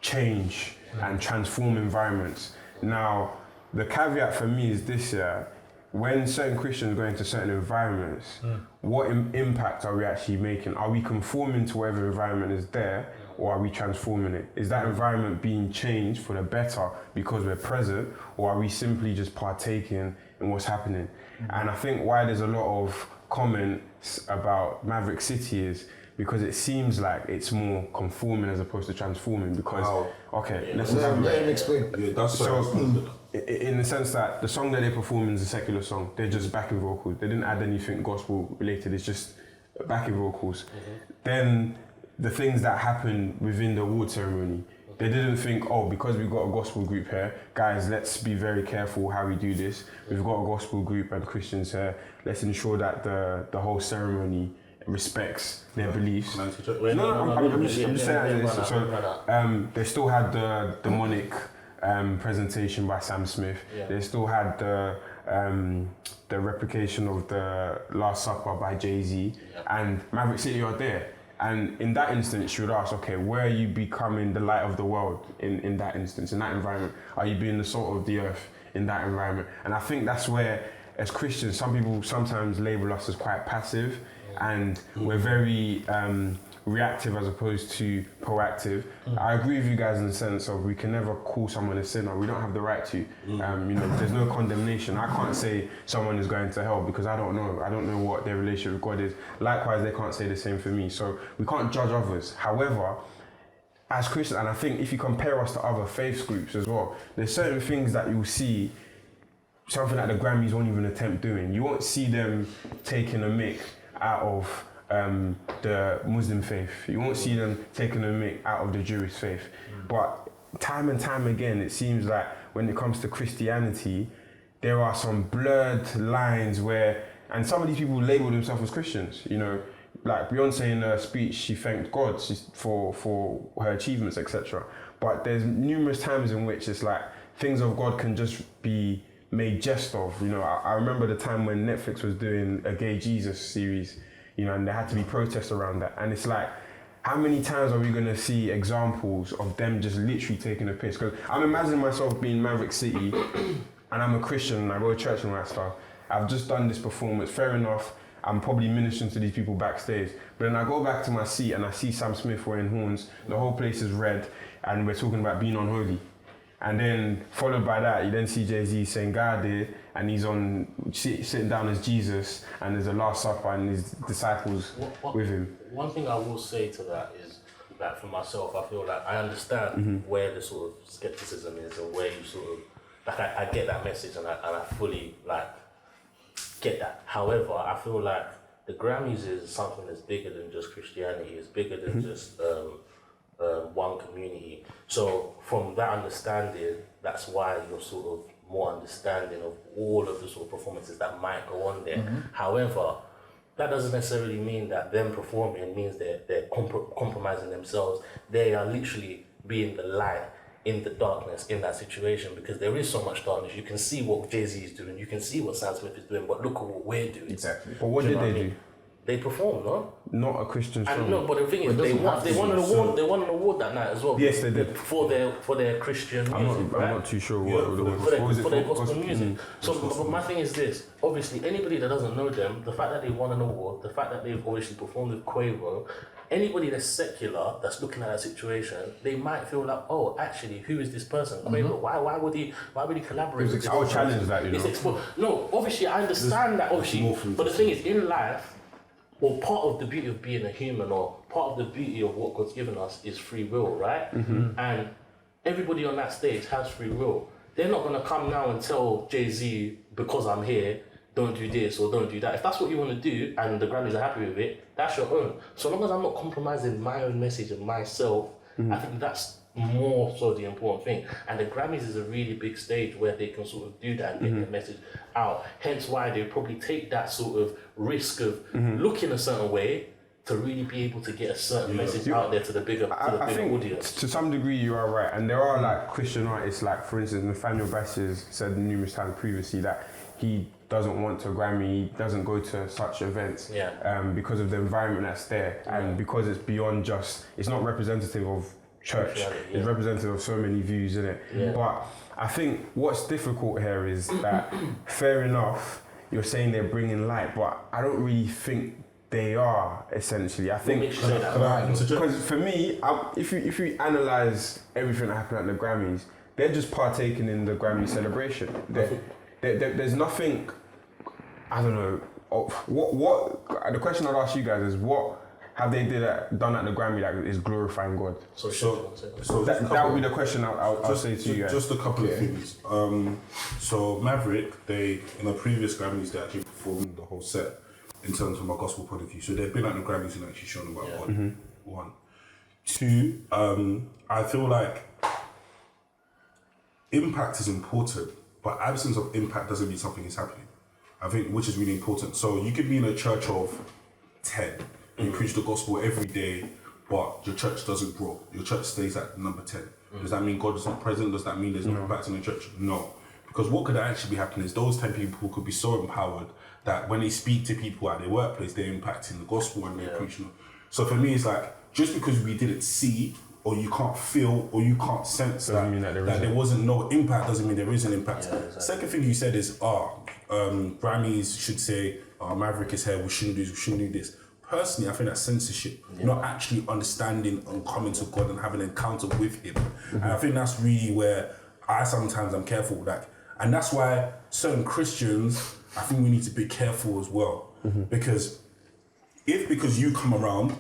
Speaker 1: change and transform environments. Now, the caveat for me is this, yeah, when certain Christians go into certain environments, what impact are we actually making? Are we conforming to whatever environment is there, or are we transforming it? Is that environment being changed for the better because we're present, or are we simply just partaking in what's happening? And I think why there's a lot of comments about Maverick City is because it seems like it's more conforming as opposed to transforming. Because let's
Speaker 5: explain.
Speaker 3: Yeah, that's
Speaker 1: in the sense that the song that they're performing is a secular song. They're just backing vocals. They didn't add anything gospel related. It's just backing vocals. Then the things that happen within the award ceremony, they didn't think, oh, because we've got a gospel group here, guys, let's be very careful how we do this. We've got a gospel group and Christians here. Let's ensure that the whole ceremony respects their beliefs. I'm just saying this. So they still had the demonic presentation by Sam Smith. They still had the replication of the Last Supper by JayZ, and Maverick City are there. And in that instance, you would ask, okay, where are you becoming the light of the world in that instance, in that environment? Are you being the salt of the earth in that environment? And I think that's where, as Christians, some people sometimes label us as quite passive, and we're very reactive as opposed to proactive. I agree with you guys in the sense of we can never call someone a sinner. We don't have the right to. There's no condemnation. I can't say someone is going to hell because I don't know. I don't know what their relationship with God is. Likewise, they can't say the same for me. So we can't judge others. However, as Christians, and I think if you compare us to other faith groups as well, there's certain things that you'll see, something that the Grammys won't even attempt doing. You won't see them taking a mick out of the Muslim faith. You won't see them taking a mick out of the Jewish faith. But time and time again, it seems like when it comes to Christianity, there are some blurred lines where, and some of these people label themselves as Christians, like Beyonce in her speech, she thanked God for her achievements, etc. But there's numerous times in which it's like things of God can just be made jest of. I remember the time when Netflix was doing a Gay Jesus series, and there had to be protests around that. And it's like, how many times are we going to see examples of them just literally taking a piss? Because I'm imagining myself being Maverick City, and I'm a Christian, and I go to church and all that stuff. I've just done this performance, fair enough, I'm probably ministering to these people backstage. But then I go back to my seat and I see Sam Smith wearing horns, the whole place is red, and we're talking about being unholy. And then followed by that, you then see JayZ saying God there, and he's sitting down as Jesus, and there's a Last Supper and his disciples with him.
Speaker 2: One thing I will say to that is that for myself, I feel like I understand where the sort of skepticism is, and where you sort of, like I get that message, and I fully get that. However, I feel like the Grammys is something that's bigger than just Christianity. It's bigger than just one community. So from that understanding, that's why you're sort of more understanding of all of the sort of performances that might go on there. However, that doesn't necessarily mean that them performing means they're compromising themselves. They are literally being the light in the darkness in that situation, because there is so much darkness. You can see what JayZ is doing, you can see what Sam Smith is doing, but look at what we're doing.
Speaker 1: Exactly. But what did they do?
Speaker 2: They performed, no?
Speaker 1: Not a Christian song.
Speaker 2: And no, but the thing is, they won an award. They won an award that night as well.
Speaker 1: Yes, they did.
Speaker 2: For their Christian music.
Speaker 1: I'm not too sure what was it
Speaker 2: for their gospel music. So, but my thing is this: obviously, anybody that doesn't know them, the fact that they won an award, the fact that they've obviously performed with Quavo, anybody that's secular that's looking at that situation, they might feel like, oh, actually, who is this person? Quavo, why would he collaborate with this?
Speaker 1: I would challenge that,
Speaker 2: No, obviously, I understand that, obviously, but the thing is, in life, or part of the beauty of being a human, or part of the beauty of what God's given us, is free will, right? And everybody on that stage has free will. They're not going to come now and tell JayZ, because I'm here, don't do this or don't do that. If that's what you want to do and the Grammys are happy with it, that's your own. So long as I'm not compromising my own message and myself, I think that's more so the important thing. And the Grammys is a really big stage where they can sort of do that and get their message out. Hence why they probably take that sort of risk of looking a certain way to really be able to get a certain message out there to the bigger audience.
Speaker 1: To some degree you are right. And there are like Christian artists, like for instance Nathaniel Bassey said numerous times previously that he doesn't want to Grammy, doesn't go to such events because of the environment that's there and because it's beyond just, it's not representative of church, it's representative of so many views, isn't it? Yeah. But I think what's difficult here is that, fair enough, you're saying they're bringing light, but I don't really think they are, essentially. I think, because for me, if you analyse everything that happened at the Grammys, they're just partaking in the Grammy celebration. There's nothing, I don't know, what the question I'd ask you guys is, what have they done at the Grammy that is glorifying God?
Speaker 3: So
Speaker 1: that would be the question I'll say to you guys.
Speaker 3: Just a couple of things. So Maverick, in the previous Grammys, they actually performed the whole set in terms of a gospel point of view. So they've been at the Grammys and actually shown about God. One. Two, I feel like impact is important, but absence of impact doesn't mean something is happening. I think, which is really important. So you could be in a church of 10, you preach the gospel every day, but your church doesn't grow. Your church stays at number 10. Does that mean God is not present? Does that mean there's no impact in the church? No. Because what could actually be happening is those 10 people could be so empowered that when they speak to people at their workplace, they're impacting the gospel and they're preaching. So for me, it's like, just because we didn't see, or you can't feel, or you can't sense that there wasn't no impact, doesn't mean there is an impact. Yeah, exactly. Second thing you said is, Grammys should say, Maverick is here, we shouldn't do this. Personally, I think that's censorship, not actually understanding and coming to God and having an encounter with Him. And I think that's really where I'm careful, and that's why certain Christians, I think we need to be careful as well. Because because you come around,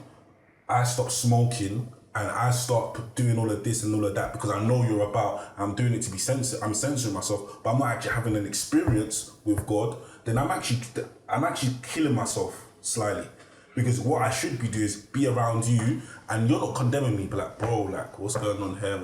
Speaker 3: I stop smoking and I start doing all of this and all of that because I know you're I'm doing it to be censored, I'm censoring myself, but I'm not actually having an experience with God, then I'm actually killing myself slightly. Because what I should be doing is be around you and you're not condemning me, but like, bro, like, what's going on here?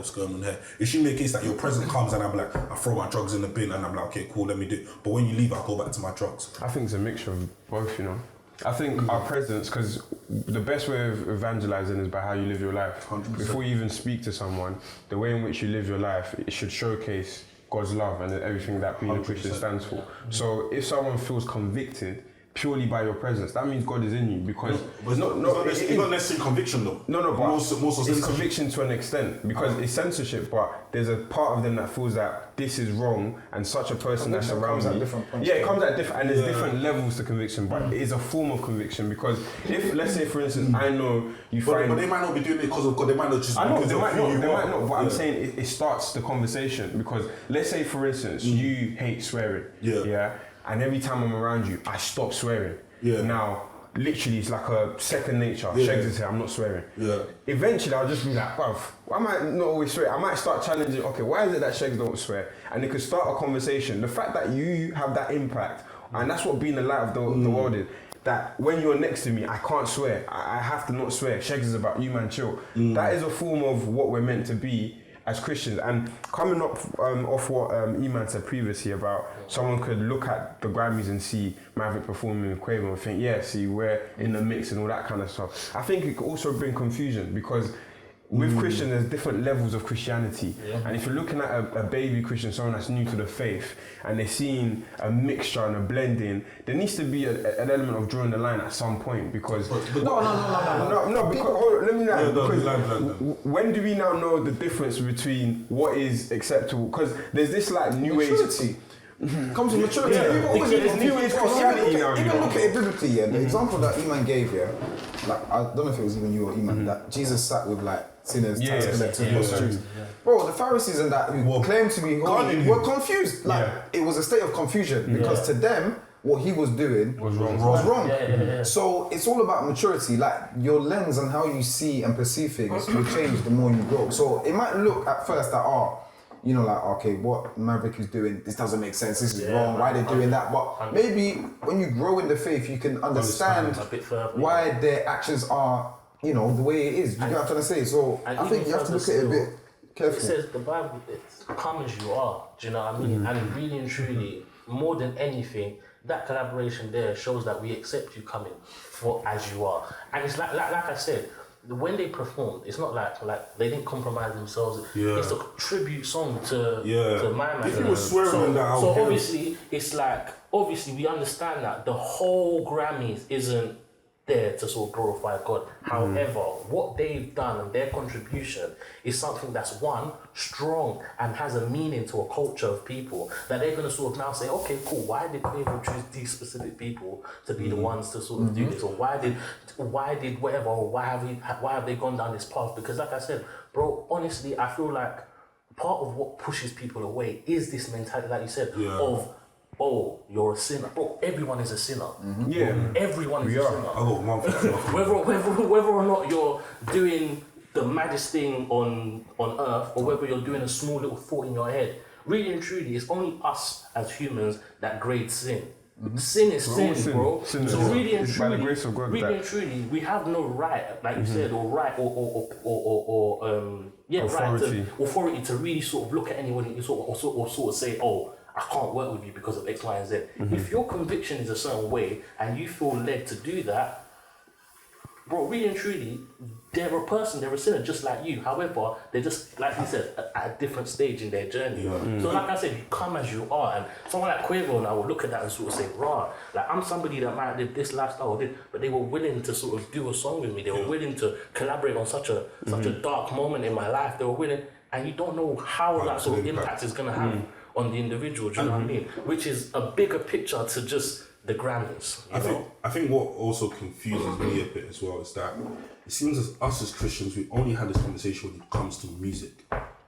Speaker 3: It should be a case that your present comes and I'm like, I throw my drugs in the bin and I'm like, okay, cool, let me do it. But when you leave, I go back to my drugs.
Speaker 1: I think it's a mixture of both, you know. I think our presence, because the best way of evangelizing is by how you live your life. 100%. Before you even speak to someone, the way in which you live your life, it should showcase God's love and everything that being a Christian stands for. So if someone feels convicted purely by your presence, that means God is in you, because
Speaker 3: it's not necessarily conviction though.
Speaker 1: No, but it's conviction to an extent, because it's censorship, but there's a part of them that feels that this is wrong and such a person that's around me. It comes at different, and there's different levels to conviction, but it is a form of conviction, because if, let's say for instance, I know you find...
Speaker 3: But they might not be doing it because of God, they might not just...
Speaker 1: I know, they might not, but I'm saying it starts the conversation, because let's say for instance, you hate swearing, and every time I'm around you, I stop swearing. Now, literally, it's like a second nature. Shags is here, I'm not swearing. Eventually, I'll just be like, bruv, why am I not always swearing? I might start challenging, okay, why is it that Shags don't swear? And it could start a conversation. The fact that you have that impact, and that's what being the light of the world is, that when you're next to me, I can't swear. I have to not swear. Shags is about you, man, chill. That is a form of what we're meant to be as Christians. And coming up off what Iman said previously about someone could look at the Grammys and see Maverick performing with Quavo and think, see, we're in the mix and all that kind of stuff. I think it could also bring confusion, because with Christians, there's different levels of Christianity. And if you're looking at a baby Christian, someone that's new to the faith, and they're seeing a mixture and a blending, there needs to be an element of drawing the line at some point, because... No, because... Let me know. When do we now know the difference between what is acceptable? Because there's this like new age...
Speaker 5: Comes with maturity.
Speaker 1: There's new age Christianity now.
Speaker 5: Even look at it biblically, the example that Iman gave here, like, I don't know if it was even you or Iman, that Jesus sat with like sinners, tax collectors, prostitutes. Bro, the Pharisees and that who claimed to be holy were confused. Like, it was a state of confusion, because to them, what he was doing was wrong. So it's all about maturity. Like, your lens and how you see and perceive things will change the more you grow. So it might look at first that, you know, like, okay, what Maverick is doing, this doesn't make sense, this is wrong, why they're doing that. But maybe when you grow in the faith, you can understand why their actions are, you know, the way it is. You get what I'm trying to say? So I think you have to look at it a bit carefully.
Speaker 2: It says the Bible, it's come as you are, do you know what I mean? And really and truly, more than anything, that collaboration there shows that we accept you coming for as you are. And it's like I said, when they performed, it's not like they didn't compromise themselves.
Speaker 4: Yeah.
Speaker 2: It's a tribute song to my man.
Speaker 4: If you were swearing on that, I would
Speaker 2: so
Speaker 4: hear it.
Speaker 2: obviously it's like we understand that the whole Grammys isn't there to sort of glorify God. However, what they've done and their contribution is something that's one, strong and has a meaning to a culture of people that they're going to sort of now say, okay, cool, why did Quavo choose these specific people to be the ones to sort of do this, or why did whatever, or why have they gone down this path? Because like I said, bro, honestly, I feel like part of what pushes people away is this mentality, like you said, of you're a sinner. Bro, everyone is a sinner.
Speaker 1: Yeah.
Speaker 2: Everyone is a sinner.
Speaker 4: I got one thing.
Speaker 2: Whether or not you're doing the maddest thing on earth, or whether you're doing a small little thought in your head, really and truly, it's only us as humans that grade sin. Sin is sin, bro.
Speaker 1: Sin
Speaker 2: so
Speaker 1: is
Speaker 2: really and
Speaker 1: it's
Speaker 2: truly,
Speaker 1: by the grace of God
Speaker 2: really and truly, we have no right, like you said, or right, authority to really sort of look at anyone and sort of say, I can't work with you because of X, Y, and Z. If your conviction is a certain way and you feel led to do that, bro, really and truly, they're a person, they're a sinner just like you. However, they're just, like you said, at a different stage in their journey. So like I said, you come as you are, and someone like Quavo and I will look at that and sort of say, like I'm somebody that might live this lifestyle, but they were willing to sort of do a song with me. They were willing to collaborate on such a dark moment in my life. They were willing, and you don't know how that sort of impact is going to have on the individual, do you know what I mean? Which is a bigger picture to just the Grammys.
Speaker 4: I think what also confuses me a bit as well is that it seems as us as Christians, we only had this conversation when it comes to music.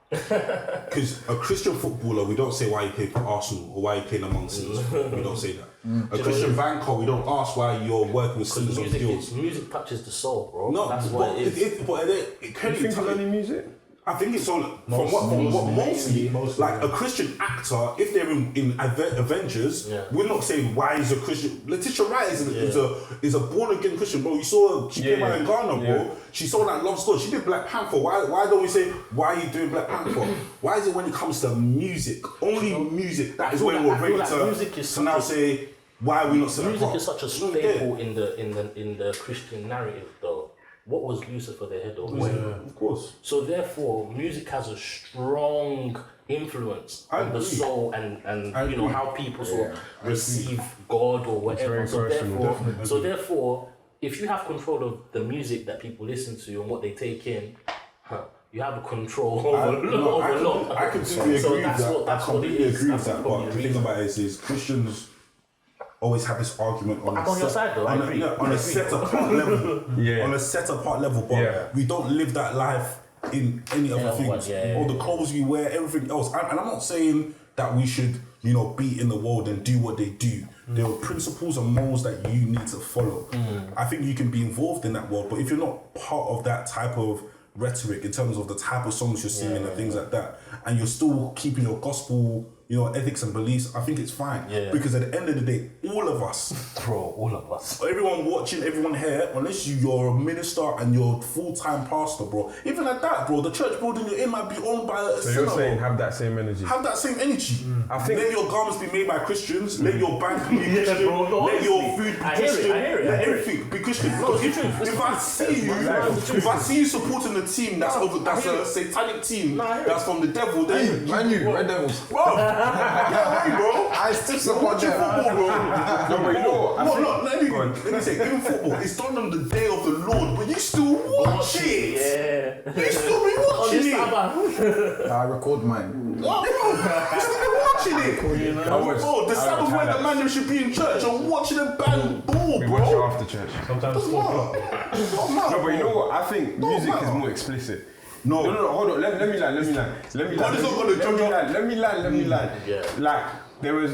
Speaker 4: Because a Christian footballer, we don't say why he played for Arsenal or why he played among sinners. We don't say that. A Christian banker, we don't ask why you're working with sinners on deals.
Speaker 2: Music touches the soul, bro.
Speaker 4: No,
Speaker 2: that's what it is.
Speaker 1: You
Speaker 4: It can
Speaker 1: think it's only music?
Speaker 4: I think it's on from what mostly like a Christian actor. If they're in Avengers, we're not saying why is a Christian. Letitia Wright is a born again Christian, bro. You saw her, she came out in Ghana, bro. She saw that love story. She did Black Panther. Why don't we say why are you doing Black Panther? Why is it when it comes to music, only music, that is when we're ready to now say why are we not saying
Speaker 2: music is such a staple in the Christian narrative, though. What was Lucifer the head of?
Speaker 4: Of course.
Speaker 2: So therefore, music has a strong influence on the soul and you know how people sort of receive God or whatever. So therefore, if you have control of the music that people listen to and what they take in, you have a control over a lot.
Speaker 4: I completely agree with that.
Speaker 2: I
Speaker 4: completely agree with that. But the thing about it is Christians always have this argument on a set apart level. On a set apart level, but we don't live that life in any other things. All the clothes we wear, everything else. And I'm not saying that we should, be in the world and do what they do. There are principles and morals that you need to follow. I think you can be involved in that world, but if you're not part of that type of rhetoric in terms of the type of songs you're singing and things like that, and you're still keeping your gospel, ethics and beliefs, I think it's fine. Because at the end of the day, all of us, everyone watching, everyone here, unless you're a minister and you're full-time pastor, bro, even at that, bro, the church building you're in might be owned by a
Speaker 1: sinner. So you're saying have that same energy.
Speaker 4: Have that same energy.
Speaker 1: I think
Speaker 4: let your garments be made by Christians, let your bank be Christian, let your food be Christian, let everything be Christian. If I see you supporting a team that's a satanic team that's from the devil, then
Speaker 5: Red Devils.
Speaker 4: Bro, bro.
Speaker 5: I still support them.
Speaker 4: Football, bro.
Speaker 1: No, but you know what?
Speaker 4: Let me say, even football, it's done on the day of the Lord, but you still watch it. You still be watching it.
Speaker 5: I record mine.
Speaker 4: Bro, you still be watching it. The Sabbath where the man should be in church and watching them bang ball,
Speaker 1: we
Speaker 4: bro.
Speaker 1: watch it after church.
Speaker 3: Sometimes
Speaker 4: No,
Speaker 1: but you know what? I think music is more explicit. No, hold on. Let me land.
Speaker 4: God is not gonna judge us.
Speaker 1: Let me land. Like there's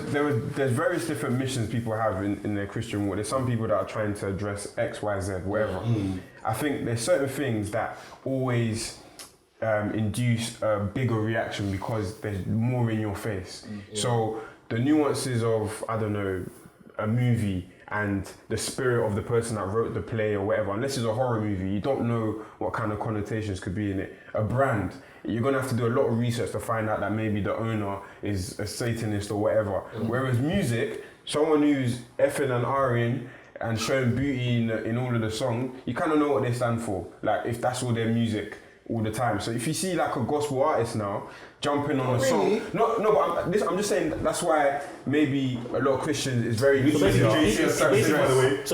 Speaker 1: various different missions people have in their Christian walk. There's some people that are trying to address X, Y, Z, whatever. I think there's certain things that always induce a bigger reaction because there's more in your face. So the nuances of, I don't know, a movie and the spirit of the person that wrote the play or whatever, unless it's a horror movie, you don't know what kind of connotations could be in it. A brand, you're gonna have to do a lot of research to find out that maybe the owner is a Satanist or whatever. Whereas music, someone who's effing and ahhing and showing beauty in all of the song, you kind of know what they stand for. Like if that's all their music all the time. So if you see like a gospel artist now jumping on a song, but I'm just saying that's why maybe a lot of Christians is very easy.
Speaker 2: So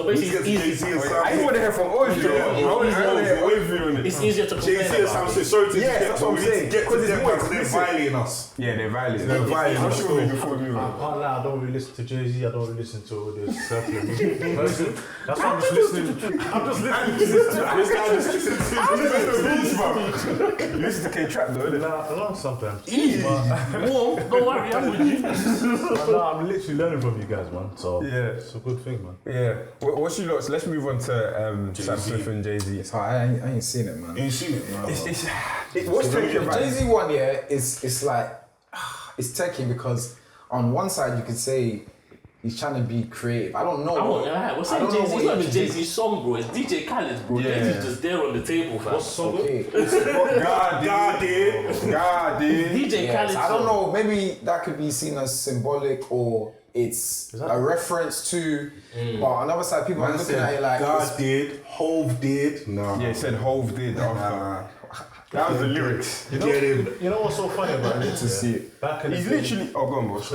Speaker 2: basically, it's easier.
Speaker 1: I didn't want to hear from all of you.
Speaker 2: It's easier to compare.
Speaker 1: That's what I'm saying.
Speaker 4: Because they're violating us.
Speaker 1: Yeah, they're violating.
Speaker 4: They're violating us.
Speaker 1: Before we move on.
Speaker 6: I can't lie, I don't really listen to JayZ, I don't really listen to all this secular music. That's why I'm just listening. I'm just listening to this guy just listen to
Speaker 1: You listen to K-Trap though, innit?
Speaker 6: Nah, I learn sometimes.
Speaker 2: Don't worry, I'm with you.
Speaker 6: Nah, I'm literally learning from you guys, man. So
Speaker 1: Yeah.
Speaker 6: it's a good thing, man.
Speaker 1: Yeah. What's your lot? So let's move on to Sam Smith and JayZ.
Speaker 5: I ain't seen it, man.
Speaker 4: You ain't seen it, man.
Speaker 1: What's taking about
Speaker 5: JayZ one, yeah, it's like it's techie because on one side you could say he's trying to be creative. I don't know.
Speaker 2: We're saying JayZ. It's not even JayZ's song, bro. It's DJ Khaled's, bro.
Speaker 1: Yeah.
Speaker 2: JayZ's just there on the table, fam.
Speaker 6: What's the song?
Speaker 5: Okay.
Speaker 1: God did.
Speaker 2: DJ
Speaker 5: Yeah,
Speaker 2: Khaled's
Speaker 5: so I don't
Speaker 2: song.
Speaker 5: know. Maybe that could be seen as symbolic or it's a reference to. But on the other side, people are looking at it like
Speaker 4: God did, Hove did. No.
Speaker 1: Yeah, he said Hove did. That was the lyrics.
Speaker 6: You know what's so funny about it?
Speaker 5: to see it.
Speaker 6: Back in the
Speaker 1: He's
Speaker 6: day,
Speaker 1: literally. Oh, go on, boss.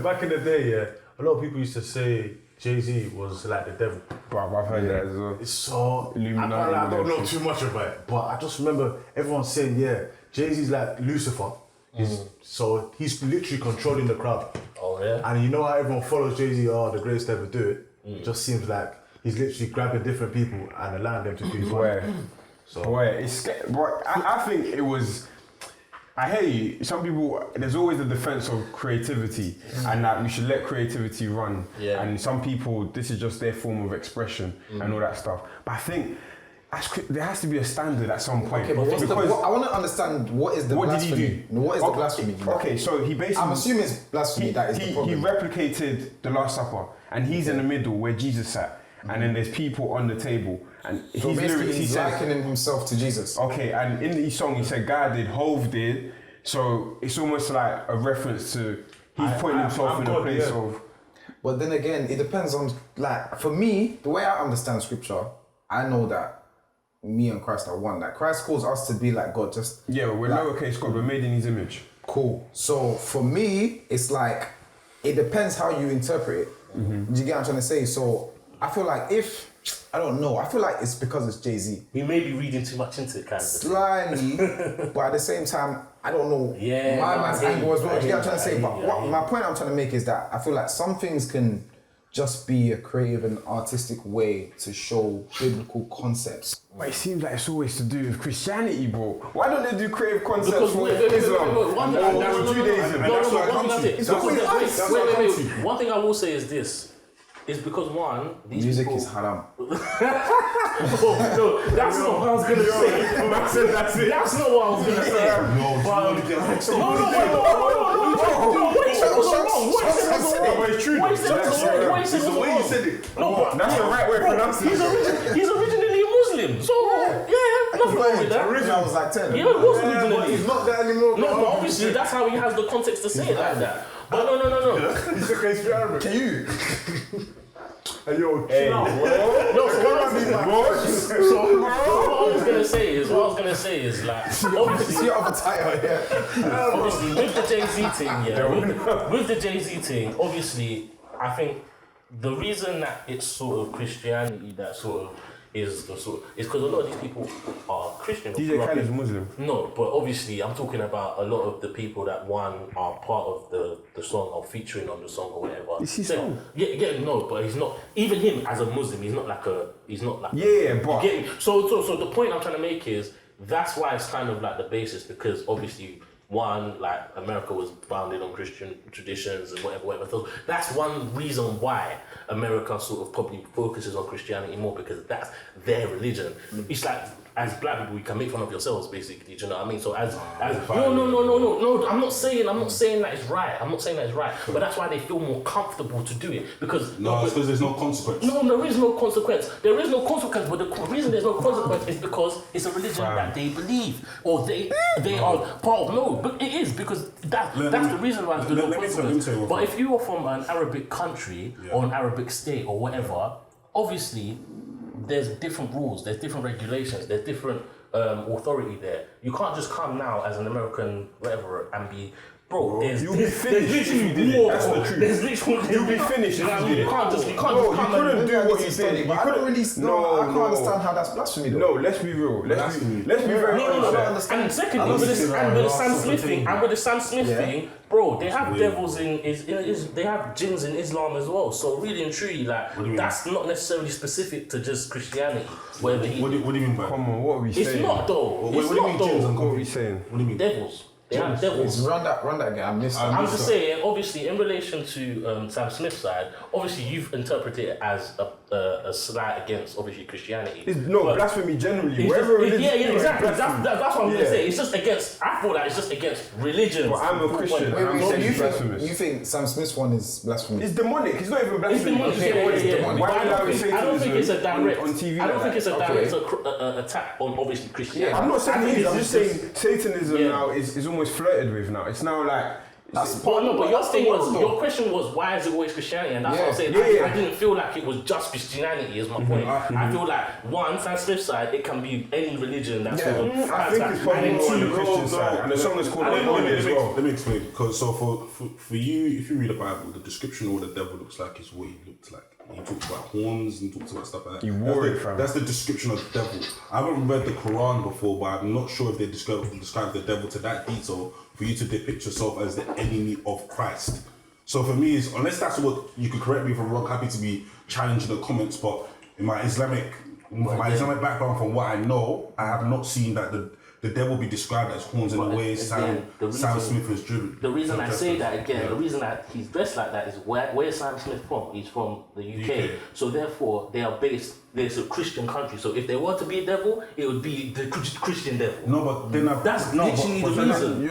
Speaker 6: back in the day, yeah, a lot of people used to say JayZ was like the devil.
Speaker 1: Bro, I've heard that as well.
Speaker 6: It's so
Speaker 1: Illuminati,
Speaker 6: I don't know too much about it, but I just remember everyone saying, yeah, JayZ's like Lucifer. So he's literally controlling the crowd.
Speaker 2: Oh, yeah.
Speaker 6: And you know how everyone follows JayZ, the greatest to ever do it? It just seems like he's literally grabbing different people and allowing them to do
Speaker 1: Boy,
Speaker 6: So
Speaker 1: I think it was. I hear you. Some people, there's always a defense of creativity, and that we should let creativity run.
Speaker 2: Yeah.
Speaker 1: And some people, this is just their form of expression and all that stuff. But I think there has to be a standard at some point.
Speaker 5: Okay, but I want to understand what is the
Speaker 1: What did
Speaker 5: blasphemy.
Speaker 1: he do?
Speaker 5: What is the blasphemy?
Speaker 1: Okay, so he basically.
Speaker 5: I'm assuming it's blasphemy. That is the
Speaker 1: He
Speaker 5: problem.
Speaker 1: replicated the Last Supper, and he's in the middle where Jesus sat, and then there's people on the table, and
Speaker 5: So
Speaker 1: his
Speaker 5: basically,
Speaker 1: lyrics he
Speaker 5: he's
Speaker 1: says.
Speaker 5: likening himself to Jesus.
Speaker 1: Okay, and in the song he said God did, Hove did, so it's almost like a reference to he's putting himself in a place of.
Speaker 5: But then again, it depends on, like, for me, the way I understand scripture, I know that me and Christ are one. Like, Christ calls us to be like God, just...
Speaker 1: Yeah, we're
Speaker 5: like,
Speaker 1: lowercase God, we're made in his image.
Speaker 5: Cool. So for me, it's like, it depends how you interpret it. Do you get what I'm trying to say? So I feel like I don't know, I feel like it's because it's JayZ.
Speaker 2: We may be reading too much into it, kind of.
Speaker 5: Slightly, but at the same time, I don't know
Speaker 2: Yeah,
Speaker 5: my
Speaker 2: no,
Speaker 5: man's
Speaker 2: I hear
Speaker 5: angle
Speaker 2: you.
Speaker 5: as well.
Speaker 2: I
Speaker 5: Do you get what I'm
Speaker 2: hear
Speaker 5: trying to say?
Speaker 2: you.
Speaker 5: But
Speaker 2: I hear you.
Speaker 5: my point I'm trying to make is that I feel like some things can just be a creative and artistic way to show biblical concepts.
Speaker 1: But it seems like it's always to do with Christianity, bro. Why don't they do creative concepts
Speaker 2: Because
Speaker 1: for
Speaker 2: wait,
Speaker 1: Islam?
Speaker 2: one thing One thing I will say is this. It's because one, these
Speaker 5: Music
Speaker 2: people...
Speaker 5: is haram.
Speaker 2: No, that's not what I was gonna say. That's it. That's not what I was gonna say.
Speaker 1: That's the right way of pronouncing it.
Speaker 2: He's originally Muslim, so yeah, nothing wrong with that.
Speaker 5: Originally I was like 10.
Speaker 2: Yeah, he was originally.
Speaker 6: he's not that anymore.
Speaker 2: No, but obviously that's how he has the context to say it like that. But no.
Speaker 6: He's a crazy Arabic.
Speaker 5: Can you?
Speaker 6: Hey, yo, chill out, bro.
Speaker 2: No, so what I was gonna say is like obviously.
Speaker 5: See your other title, yeah.
Speaker 2: Obviously, with the JayZ thing, yeah, with the JayZ thing, obviously, I think the reason that it's sort of Christianity that sort of is because a lot of these people are Christian.
Speaker 1: DJ Khaled is Muslim.
Speaker 2: No, but obviously, I'm talking about a lot of the people that are part of the song or featuring on the song or whatever.
Speaker 1: Is he song?
Speaker 2: Yeah, no, but he's not. Even him as a Muslim, he's not like.
Speaker 1: Yeah, but
Speaker 2: You get me? So the point I'm trying to make is that's why it's kind of like the basis, because obviously one, like America was founded on Christian traditions and whatever. So that's one reason why America sort of probably focuses on Christianity more, because that's their religion. It's like, as black people, you can make fun of yourselves, basically. Do you know what I mean? So no. I'm not saying that it's right. But that's why they feel more comfortable to do it, because
Speaker 4: it's because there's no consequence.
Speaker 2: No, there is no consequence. There is no consequence, but the reason there's no consequence is because it's a religion that they believe, or they are part of. No, but it is, because that's the reason why there's no consequence. But if you are from an Arabic country or an Arabic state or whatever, obviously, there's different rules, there's different regulations, there's different authority there. You can't just come now as an American whatever and be. Bro,
Speaker 1: you'll be finished if you did it. That's the truth.
Speaker 2: There's literally
Speaker 1: You'll be finished if you did it.
Speaker 2: You can't just
Speaker 1: You
Speaker 2: come
Speaker 1: couldn't
Speaker 2: and
Speaker 1: do what you did.
Speaker 5: But I don't really. No, I can't understand how that's blasphemy though.
Speaker 1: No, let's be real. Let's be very honest.
Speaker 2: And secondly, with the Sam Smith thing, bro, they have devils they have jinns in Islam as well. So really and truly, like that's not necessarily specific to just Christianity.
Speaker 3: What do you mean by?
Speaker 1: Come on, what are we saying?
Speaker 2: It's not though.
Speaker 3: What do you mean jinns?
Speaker 1: What are we saying?
Speaker 3: What do you mean?
Speaker 2: Devils. They have devils.
Speaker 5: Run that again. I missed that.
Speaker 2: I'm just saying, obviously, in relation to Sam Smith's side, obviously you've interpreted it as a slight against, obviously, Christianity.
Speaker 1: Blasphemy generally. Wherever it is.
Speaker 2: Yeah, exactly. That's what I'm going to say. It's just against, I thought that it's just against religion.
Speaker 1: But I'm a Christian.
Speaker 5: You think Sam Smith's one is blasphemy?
Speaker 1: It's demonic. It's not even blasphemy.
Speaker 2: It's demonic.
Speaker 1: Why
Speaker 2: I don't think it's a direct
Speaker 1: on TV.
Speaker 2: I don't think it's a direct attack on, obviously, Christianity.
Speaker 1: I'm not saying it is. I'm just saying Satanism now is almost flirted with now. It's now like.
Speaker 2: But your question was why is it always Christianity, and that's what I'm saying. I didn't feel like it was just Christianity. Is my point. I feel like one, Sam Smith's side, it can be any religion. That's
Speaker 1: I think it's probably more on the Christian side, and the song is called Unholy as well.
Speaker 3: Let me explain. Because for you, if you read the Bible, the description of what the devil looks like is what he looked like. He talks about horns and talks about stuff like that.
Speaker 1: He wore it, fam.
Speaker 3: That's the description of the devil. I haven't read the Quran before, but I'm not sure if they describe the devil to that detail for you to depict yourself as the enemy of Christ. So for me, unless that's what, you could correct me if I'm wrong, happy to be challenged in the comments, but in my Islamic background, from what I know, I have not seen that the devil be described as horns in the way Sam Smith was driven.
Speaker 2: The reason I say that again, the reason that he's dressed like that is where's Sam Smith from? He's from the UK. So therefore, there's a Christian country. So if there were to be a devil, it would be the Christian devil.
Speaker 3: No, but then
Speaker 2: that's literally the reason.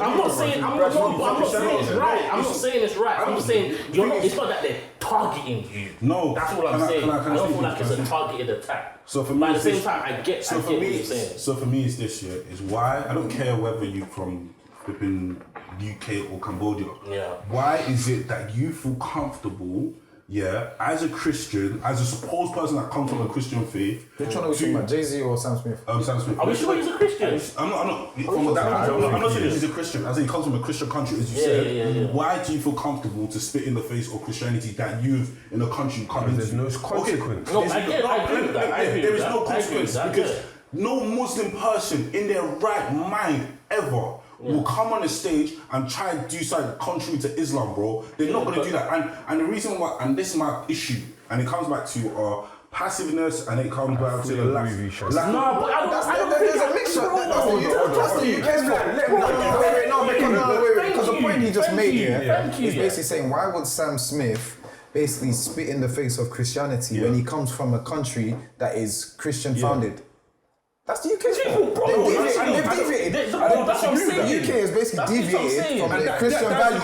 Speaker 2: I'm not saying it's right. I'm not saying it's right. I'm just saying it's not that they're targeting you.
Speaker 3: No,
Speaker 2: that's what I'm saying. I don't feel like it's a targeted attack.
Speaker 3: So for me,
Speaker 2: but at the same time, I get what you're saying.
Speaker 3: So for me, it's this year is why I don't care whether you're from flipping UK or Cambodia.
Speaker 2: Yeah.
Speaker 3: Why is it that you feel comfortable? Yeah, as a Christian, as a supposed person that comes from a Christian faith.
Speaker 5: You're trying to talk about JayZ or Sam Smith?
Speaker 3: Sam Smith.
Speaker 2: Are we sure he's a Christian?
Speaker 3: I'm not saying he's a Christian. I say he comes from a Christian country, as you said.
Speaker 2: Yeah.
Speaker 3: Why do you feel comfortable to spit in the face of Christianity that you've in a country you come into?
Speaker 1: There's no consequence.
Speaker 2: No, I agree with that.
Speaker 3: There is no consequence because no Muslim person in their right mind ever will come on the stage and try to do something contrary to Islam, bro. They're not going to do that. And the reason why, and this is my issue, and it comes back to passiveness, and it comes back to the lack.
Speaker 2: No, but I don't think
Speaker 5: there's a mixture. That's the UK's because the point he just made here is basically saying, why would Sam Smith basically spit in the face of Christianity when he comes from a country that is Christian founded? That's the UK's fault. They've deviated.
Speaker 2: That's what I'm saying.
Speaker 5: The UK has basically deviated from the Christian values,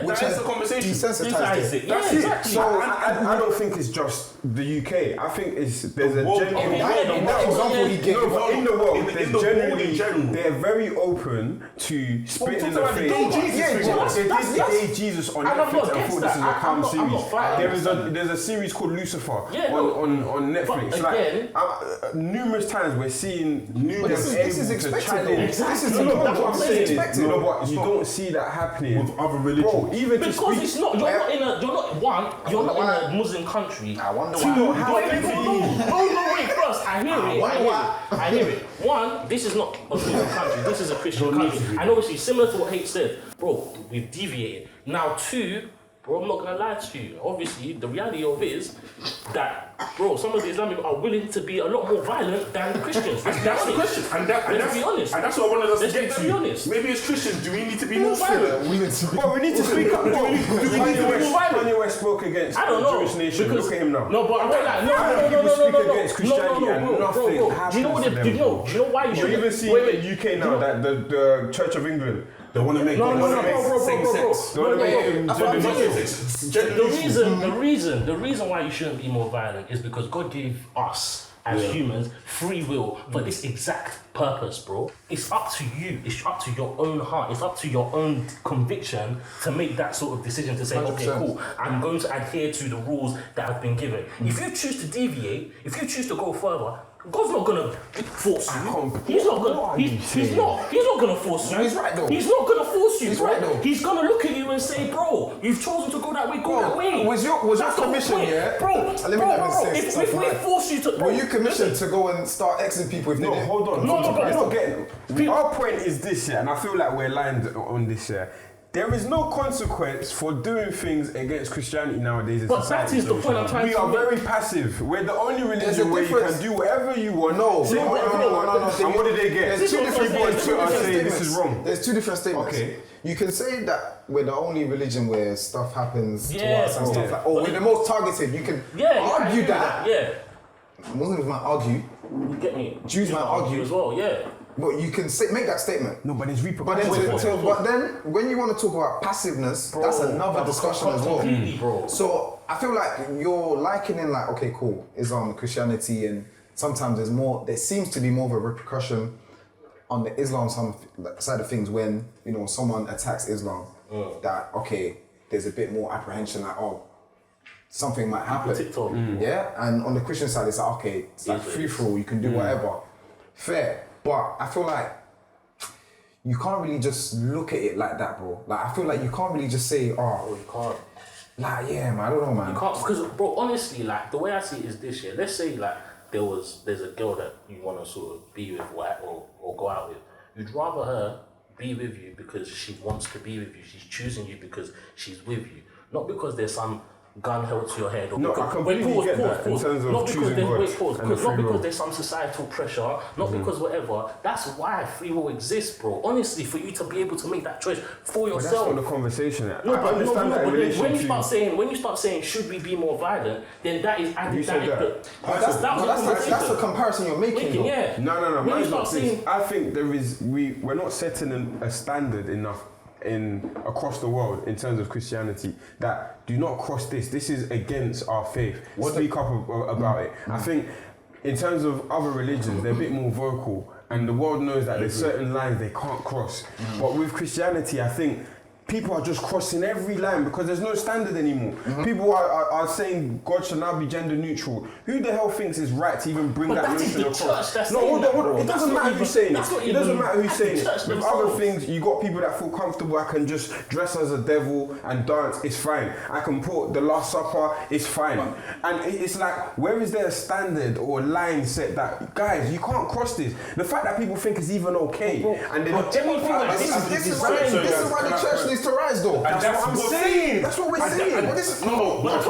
Speaker 5: which has desensitized it.
Speaker 2: That's it.
Speaker 1: So I don't think it's just the UK. I think there's a genuine.
Speaker 5: That example he gave.
Speaker 1: No, but in the world, there's generally they're very open to spit in the face. They did Jesus on Netflix and thought this is a calm series. There's a series called Lucifer on Netflix. Like numerous times we're seeing
Speaker 5: this is expected. This is
Speaker 1: what I'm saying. But you don't see that happening
Speaker 3: with other religions.
Speaker 1: Bro, even
Speaker 2: because it's not. You're not in a Muslim country.
Speaker 5: I wonder
Speaker 2: No, wait, first, I hear it. One, this is not a Muslim country, this is a Christian country. And obviously, similar to what H said, bro, we've deviated. Now, two, bro, I'm not gonna lie to you. Obviously, the reality of it is that, bro, some of the Islamic are willing to be a lot more violent than the Christians. That's the question. Let's be honest.
Speaker 3: And that's what I wanted us to get to.
Speaker 2: Be honest.
Speaker 3: Maybe as Christians, do we need to be more violent?
Speaker 1: We need to speak up. Kanye West spoke against the Jewish nation. Look at him now.
Speaker 2: No, but I'm like, no. Do you know why you should
Speaker 1: even see in the UK now that the Church of England.
Speaker 3: They want to make
Speaker 1: same sex.
Speaker 2: The reason why you shouldn't be more violent is because God gave us as humans free will for this exact purpose, bro. It's up to you. It's up to your own heart. It's up to your own conviction to make that sort of decision to say,
Speaker 5: 100%.
Speaker 2: okay, cool, I'm going to adhere to the rules that have been given. If you choose to deviate, if you choose to go further, God's not gonna force you. He's not gonna. He's not gonna force you.
Speaker 5: No, he's right though.
Speaker 2: He's not gonna force you,
Speaker 5: He's
Speaker 2: bro.
Speaker 5: right though.
Speaker 2: He's gonna look at you and say, bro, you've chosen to go that way. Go that way.
Speaker 5: Was your
Speaker 2: That's the
Speaker 5: commission,
Speaker 2: point.
Speaker 5: yeah?
Speaker 2: bro?
Speaker 5: Let me say
Speaker 2: If
Speaker 5: something
Speaker 2: we
Speaker 5: right.
Speaker 2: force you to, bro,
Speaker 5: Were you commissioned
Speaker 2: listen,
Speaker 5: to go and start Xing people if they
Speaker 1: No,
Speaker 5: didn't?
Speaker 1: hold on.
Speaker 2: No, but
Speaker 1: you're not
Speaker 2: listen.
Speaker 1: getting. Our point is this, yeah, and I feel like we're aligned on this, yeah. There is no consequence for doing things against Christianity nowadays. In
Speaker 2: But
Speaker 1: society,
Speaker 2: that is the point I'm trying
Speaker 1: we
Speaker 2: to
Speaker 1: are
Speaker 2: make.
Speaker 1: very passive. We're the only religion where you
Speaker 5: difference.
Speaker 1: can do whatever you want.
Speaker 5: No,
Speaker 1: say
Speaker 5: no,
Speaker 1: whatever
Speaker 5: no,
Speaker 1: you
Speaker 5: no,
Speaker 1: want.
Speaker 5: no, no.
Speaker 1: And what did they get?
Speaker 5: There's two different
Speaker 1: People on
Speaker 5: statements.
Speaker 1: Twitter saying this is wrong.
Speaker 5: There's two different statements.
Speaker 1: Okay.
Speaker 5: You can say that we're the only religion where stuff happens to
Speaker 2: Yeah,
Speaker 5: us and
Speaker 2: bro.
Speaker 5: stuff like. Oh, we're the most targeted. You can
Speaker 2: I
Speaker 5: argue
Speaker 2: agree with
Speaker 5: that.
Speaker 2: Yeah,
Speaker 5: Muslims might argue,
Speaker 2: you get me.
Speaker 5: Jews might argue
Speaker 2: as well. Yeah.
Speaker 5: but you can say, make that statement.
Speaker 1: No, but there's
Speaker 5: But
Speaker 1: repercussions.
Speaker 5: then, but then, when you want to talk about passiveness, that's another discussion as well.
Speaker 2: Completely, bro.
Speaker 5: So I feel like you're likening like, okay, cool, Islam, Christianity, and sometimes there's more. There seems to be more of a repercussion on the Islam side of things when someone attacks Islam. That okay, there's a bit more apprehension like something might happen.
Speaker 2: TikTok.
Speaker 5: Yeah, and on the Christian side, it's like okay, it's like free for all. You can do whatever. Fair, but I feel like you can't really just look at it like that, bro. Like I feel like you can't really just say,
Speaker 2: You can't.
Speaker 5: like yeah, man, I don't know, man.
Speaker 2: You can't, because, bro, honestly, like, the way I see it is this year. Let's say, like, there's a girl that you want to sort of be with or go out with. You'd rather her be with you because she wants to be with you. She's choosing you because she's with you. Not because there's some gun held to your head. Or
Speaker 1: No,
Speaker 2: because,
Speaker 1: I completely get that in terms of
Speaker 2: not because
Speaker 1: choosing God
Speaker 2: there's,
Speaker 1: and the free
Speaker 2: not because
Speaker 1: will.
Speaker 2: there's some societal pressure, not because whatever. That's why free will exists, bro. Honestly, for you to be able to make that choice for
Speaker 1: But that's
Speaker 2: yourself.
Speaker 1: not the conversation.
Speaker 2: No,
Speaker 1: I understand that in
Speaker 2: but
Speaker 1: relation
Speaker 2: when you
Speaker 1: to.
Speaker 2: start saying should we be more violent, then that is added.
Speaker 1: You said that.
Speaker 5: That's the comparison you're making, though.
Speaker 2: Yeah.
Speaker 1: No.
Speaker 2: When you
Speaker 1: Mine's
Speaker 2: start
Speaker 1: not this.
Speaker 2: saying,
Speaker 1: I think we're not setting a standard enough across the world in terms of Christianity that do not cross this. This is against our faith. Speak up about it. I think in terms of other religions, they're a bit more vocal, and the world knows that there's certain lines they can't cross. But with Christianity, I think people are just crossing every line because there's no standard anymore. People are saying God should now be gender neutral. Who the hell thinks it's right to even bring
Speaker 2: But
Speaker 1: that
Speaker 2: that is
Speaker 1: notion
Speaker 2: the
Speaker 1: across?
Speaker 2: church that's
Speaker 1: No,
Speaker 2: saying
Speaker 1: hold
Speaker 2: that,
Speaker 1: on, hold on.
Speaker 2: bro.
Speaker 1: It
Speaker 2: That's
Speaker 1: doesn't
Speaker 2: not
Speaker 1: matter
Speaker 2: even-
Speaker 1: who's saying
Speaker 2: that's
Speaker 1: it.
Speaker 2: not
Speaker 1: It doesn't
Speaker 2: even-
Speaker 1: matter who's
Speaker 2: that's the
Speaker 1: saying it.
Speaker 2: church
Speaker 1: With other
Speaker 2: themselves.
Speaker 1: things, you got people that feel comfortable. I can just dress as a devil and dance. It's fine. I can put the Last Supper. It's fine. And it's like, where is there a standard or a line set that guys you can't cross this? The fact that people think it's even okay, and they don't.
Speaker 5: This is why the church needs to rise, though.
Speaker 3: And that's
Speaker 1: what I'm
Speaker 3: what-
Speaker 1: saying.
Speaker 5: That's what we're saying. But this is
Speaker 3: No, but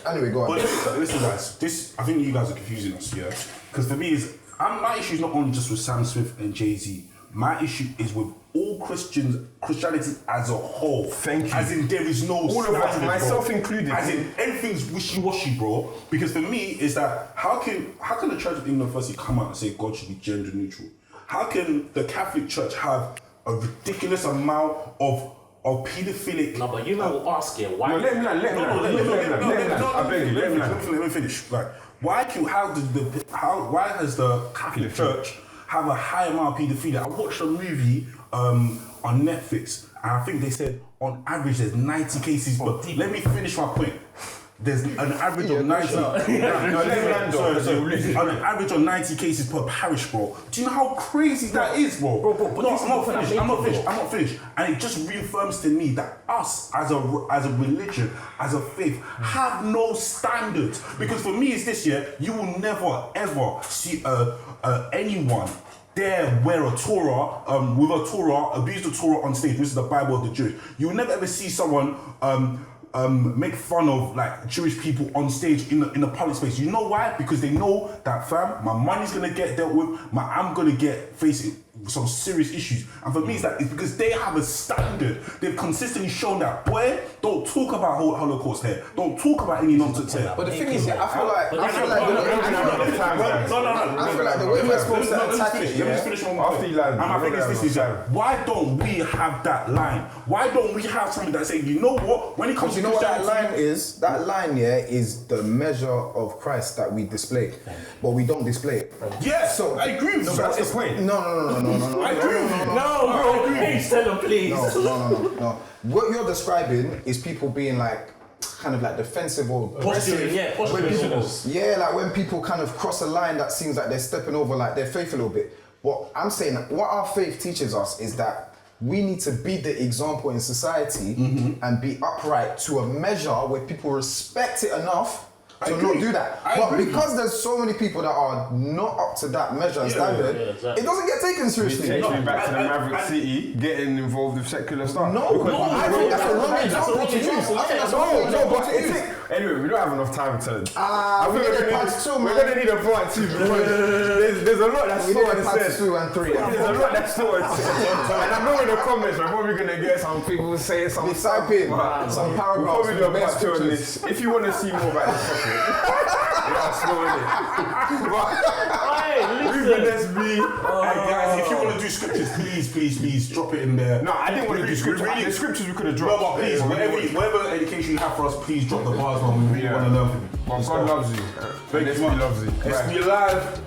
Speaker 5: Anyway, go on.
Speaker 3: listen, guys. This I think you guys are confusing us, yeah. Because for me, my issue is not only just with Sam Smith and JayZ. My issue is with all Christianity as a whole.
Speaker 1: Thank you.
Speaker 3: As in, there is no
Speaker 1: All of us,
Speaker 3: standard,
Speaker 1: myself
Speaker 3: bro.
Speaker 1: included.
Speaker 3: As in, everything's wishy-washy, bro. Because for me, is that how can the Church of England firstly come out and say God should be gender neutral? How can the Catholic Church have a ridiculous amount of paedophilic?
Speaker 2: no, but you know, ask it. Why?
Speaker 1: No, let me land. I beg you, let me land.
Speaker 3: Let me finish. Like, why has the Catholic Church have a high amount of paedophilia? I watched a movie on Netflix, and I think they said on average there's 90 cases. But let me finish my point. There's an average of 90. On an average of 90 cases per parish, bro. Do you know how crazy that is, bro?
Speaker 2: But
Speaker 3: No,
Speaker 2: this is
Speaker 3: I'm not finished. And it just reaffirms to me that us as a religion, as a faith, have no standards. Because for me, it's this year, you will never ever see anyone dare wear a Torah, abuse the Torah on stage, which is the Bible of the Jews. You will never ever see someone make fun of like Jewish people on stage in a public space. You know why? Because they know that, fam, my money's gonna get dealt with. I'm gonna get facing
Speaker 4: some serious issues. And for me, it's because they have a standard. They've consistently shown that, boy, don't talk about Holocaust here. Don't talk about any nonsense here.
Speaker 5: But the thing is, I feel like the way we're supposed to attack it.
Speaker 4: Let me just finish one more thing. And my thing is this: why don't we have that line? Why don't we have something that say, you know what? When it comes to
Speaker 5: what that line is? That line, is the measure of Christ that we display, but we don't display it.
Speaker 4: Yeah, so I agree with you.
Speaker 1: That's the point.
Speaker 5: No.
Speaker 4: I agree with you.
Speaker 2: No, please tell them, please.
Speaker 5: No. What you're describing is people being like, kind of like defensive or aggressive. Yeah, like when people kind of cross a line that seems like they're stepping over like their faith a little bit. What I'm saying, what our faith teaches us is that we need to be the example in society and be upright to a measure where people respect it enough to not do that. But because there's so many people that are not up to that measure and standard, it doesn't get taken seriously.
Speaker 1: It takes me back to the Maverick City, getting involved with secular stuff.
Speaker 5: I think that's a wrong example to use.
Speaker 1: Anyway, we don't have enough time to.
Speaker 5: We're going to need part 2, man.
Speaker 1: We're going to need a part 2 because there's a lot that's still unsaid.
Speaker 5: Part 2 and 3.
Speaker 1: There's a lot that's still unsaid. And I know in the comments we're probably going to get some people saying some stuff.
Speaker 5: Type in some paragraphs.
Speaker 1: We'll probably do a part 2 on this. If you want to see more about this topic,
Speaker 4: Guys, if you want to do scriptures, please drop it in there.
Speaker 1: No, I didn't want to do scriptures. The scriptures we could have dropped.
Speaker 4: No, but please, whatever education you have for us, please drop the bars, man. We really want to learn from you.
Speaker 1: God loves you.
Speaker 4: Thank you,
Speaker 1: SB loves you.
Speaker 4: SB Live.